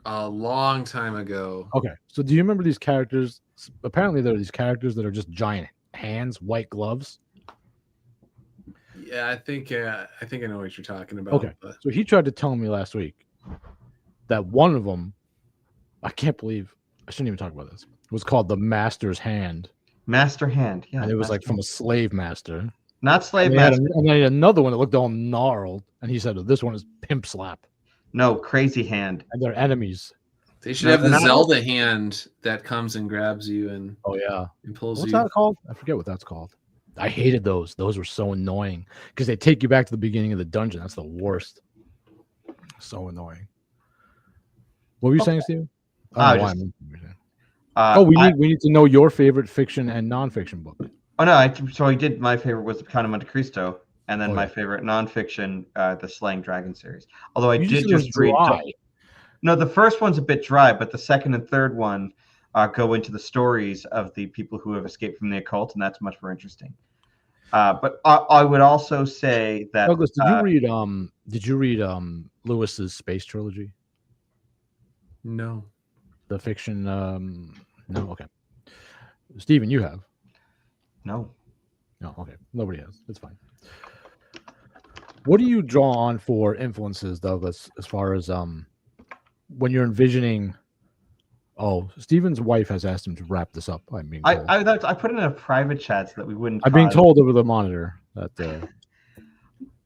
A long time ago. Okay, so do you remember these characters? Apparently, there are these characters that are just giant hands, white gloves. Yeah, I think I know what you're talking about. Okay, so he tried to tell me last week that one of them, I can't believe I shouldn't even talk about this. It was called the Master's Hand. Master Hand, yeah. And it was like from a slave master. Not slave and master. And then another one that looked all gnarled, and he said, oh, "This one is Pimp Slap." No, Crazy Hand. And they're enemies. They should have the Zelda hand that comes and grabs you and and pulls What's you. that called? I forget what that's called. I hated those. Those were so annoying because they take you back to the beginning of the dungeon. That's the worst. So annoying. What were you saying, Steven? We need to know your favorite fiction and nonfiction book. Oh no, so I did. My favorite was Count of Monte Cristo, and then my favorite nonfiction, the Slaying Dragon series. Although I did just read. No, the first one's a bit dry, but the second and third one go into the stories of the people who have escaped from the occult, and that's much more interesting. But I would also say that Douglas, did you read Lewis's Space Trilogy? No. The fiction no, okay. Steven, you have? No. No, okay. Nobody has. It's fine. What do you draw on for influences, Douglas, as far as when you're envisioning? Oh, Steven's wife has asked him to wrap this up. I put it in a private chat so that we wouldn't. I'm being told over the monitor that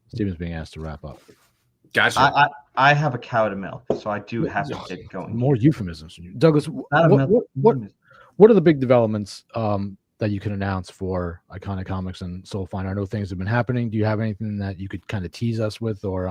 Steven's being asked to wrap up. Gotcha. I have a cow to milk, so I do have to get going. More euphemisms from you, Douglas. What are the big developments that you can announce for Iconic Comics and Soul Finder? I know things have been happening. Do you have anything that you could kind of tease us with, or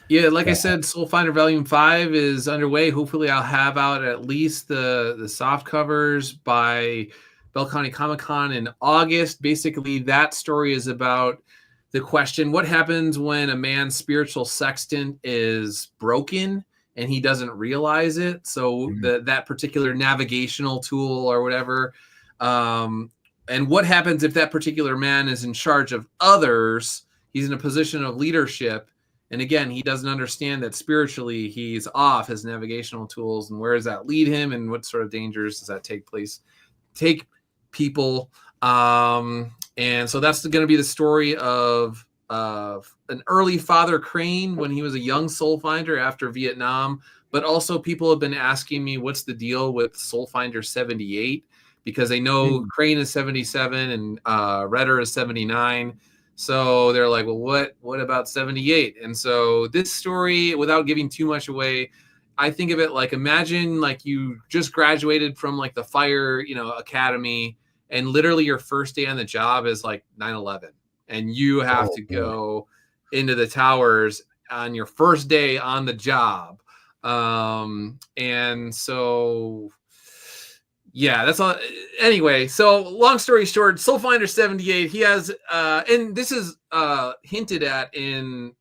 Yeah, like I said, Soul Finder Volume 5 is underway. Hopefully, I'll have out at least the soft covers by Bell County Comic Con in August. Basically, that story is about the question: what happens when a man's spiritual sextant is broken and he doesn't realize it? So that particular navigational tool or whatever. And what happens if that particular man is in charge of others? He's in a position of leadership. And again, he doesn't understand that spiritually he's off his navigational tools. And where does that lead him? And what sort of dangers does that take people? And so that's going to be the story of an early Father Crane when he was a young soul finder after Vietnam. But also people have been asking me, what's the deal with Soul Finder 78? Because they know Crane is 77 and Redder is 79. So they're like, well, what about 78? And so this story, without giving too much away, I think of it like, imagine like you just graduated from like the fire, academy, and literally your first day on the job is like 9/11, and you have to go into the towers on your first day on the job. And so, yeah, that's all. Anyway, so long story short, Soul Finder 78, he has, and this is hinted at in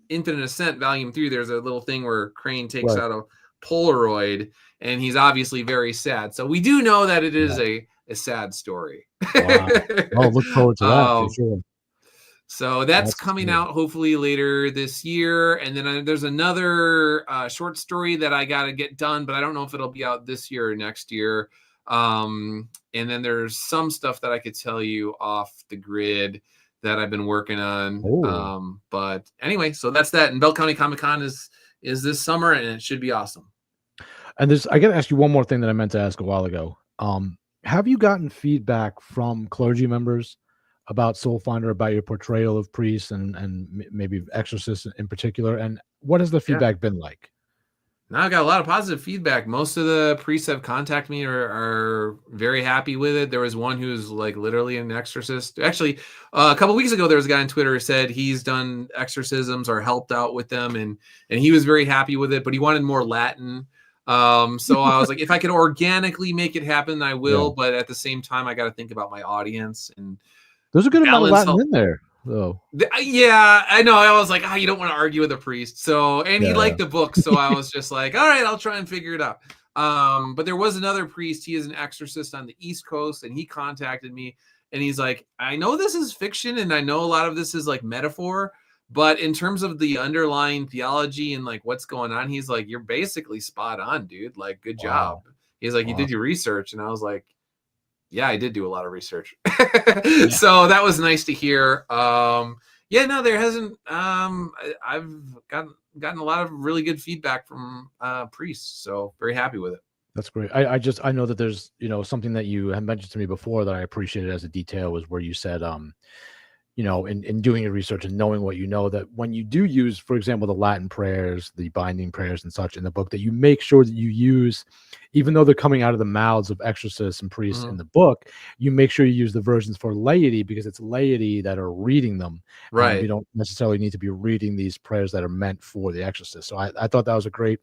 Infinite Ascent Volume 3. There's a little thing where Crane takes out a Polaroid, and he's obviously very sad. So we do know that it is a sad story. Wow. Oh, look forward to that for sure. So that's coming out hopefully later this year. And then there's another short story that I got to get done, but I don't know if it'll be out this year or next year. And then there's some stuff that I could tell you off the grid that I've been working on. But anyway, so that's that. And Bell County Comic Con is this summer, and it should be awesome. And I got to ask you one more thing that I meant to ask a while ago. Have you gotten feedback from clergy members about Soul Finder, about your portrayal of priests and maybe exorcists in particular? And what has the feedback been like? Now I got a lot of positive feedback. Most of the priests have contacted me are very happy with it. There was one who's like literally an exorcist. Actually, a couple of weeks ago, there was a guy on Twitter who said he's done exorcisms or helped out with them, and he was very happy with it, but he wanted more Latin. So I was like, if I could organically make it happen, I will. But at the same time, I got to think about my audience, and there's a good amount of Latin in there, though. Yeah, I know. I was like, you don't want to argue with a priest. So, and he liked the book. So I was just like, all right, I'll try and figure it out. But there was another priest. He is an exorcist on the East Coast, and he contacted me, and he's like, I know this is fiction, and I know a lot of this is like metaphor, but in terms of the underlying theology and like what's going on, he's like, you're basically spot on, dude. Like, good job. He's like, you did your research, and I was like, yeah, I did do a lot of research. So that was nice to hear. Yeah, no, there hasn't. I've gotten a lot of really good feedback from priests, so very happy with it. That's great. I know that there's, something that you had mentioned to me before that I appreciated as a detail was where you said, in doing your research and knowing what you know, that when you do use, for example, the Latin prayers, the binding prayers and such in the book, that you make sure that you use, even though they're coming out of the mouths of exorcists and priests in the book, you make sure you use the versions for laity, because it's laity that are reading them. Right. You don't necessarily need to be reading these prayers that are meant for the exorcist. So I thought that was a great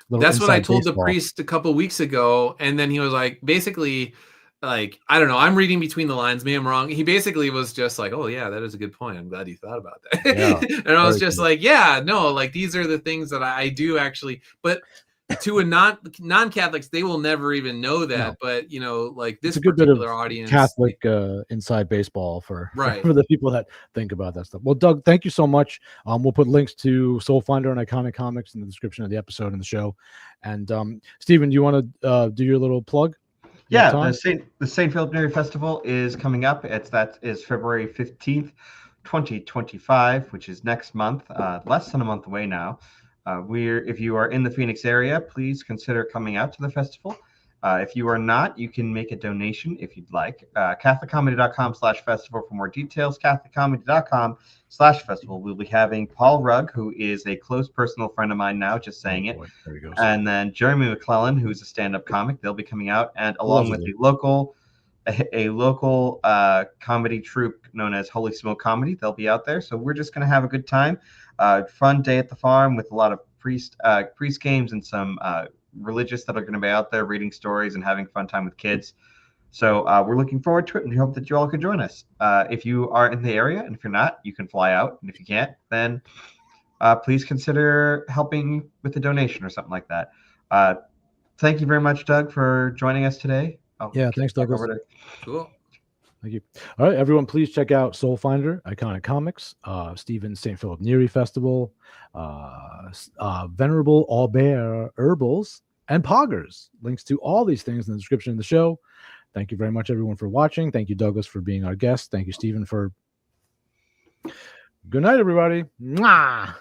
little That's what I told baseball. the priest a couple weeks ago. And then he was like, basically, like, I don't know, I'm reading between the lines. Maybe I'm wrong. He basically was just like, oh yeah, that is a good point. I'm glad you thought about that. Yeah, and I was just like, yeah, no, like these are the things that I do actually, but to a non-Catholics, they will never even know that. No. But like this particular audience, Catholic inside baseball for right. for the people that think about that stuff. Well, Doug, thank you so much. We'll put links to Soul Finder and Iconic Comics in the description of the episode and the show. And Stephen, do you want to do your little plug? Yeah, the St. Philip Neri Festival is coming up. That is February 15th, 2025, which is next month, less than a month away now. If you are in the Phoenix area, please consider coming out to the festival. If you are not, you can make a donation if you'd like. CatholicComedy.com/festival for more details. CatholicComedy.com/festival. We'll be having Paul Rugg, who is a close personal friend of mine now, just saying it. There he goes. And then Jeremy McClellan, who's a stand-up comic. They'll be coming out, and along with a local comedy troupe known as Holy Smoke Comedy, they'll be out there. So we're just going to have a good time. Fun day at the farm with a lot of priest games and some religious that are going to be out there reading stories and having fun time with kids. So we're looking forward to it, and we hope that you all can join us. If you are in the area, and if you're not, you can fly out. And if you can't, then please consider helping with a donation or something like that. Thank you very much, Doug, for joining us today. Thanks, Douglas. Cool. Thank you. All right, everyone, please check out Soul Finder, Iconic Comics, Stephen's St. Philip Neri Festival, Venerable Albert Herbals, and Poggers. Links to all these things in the description of the show. Thank you very much, everyone, for watching. Thank you, Douglas, for being our guest. Thank you, Stephen, for... Good night, everybody. Mwah!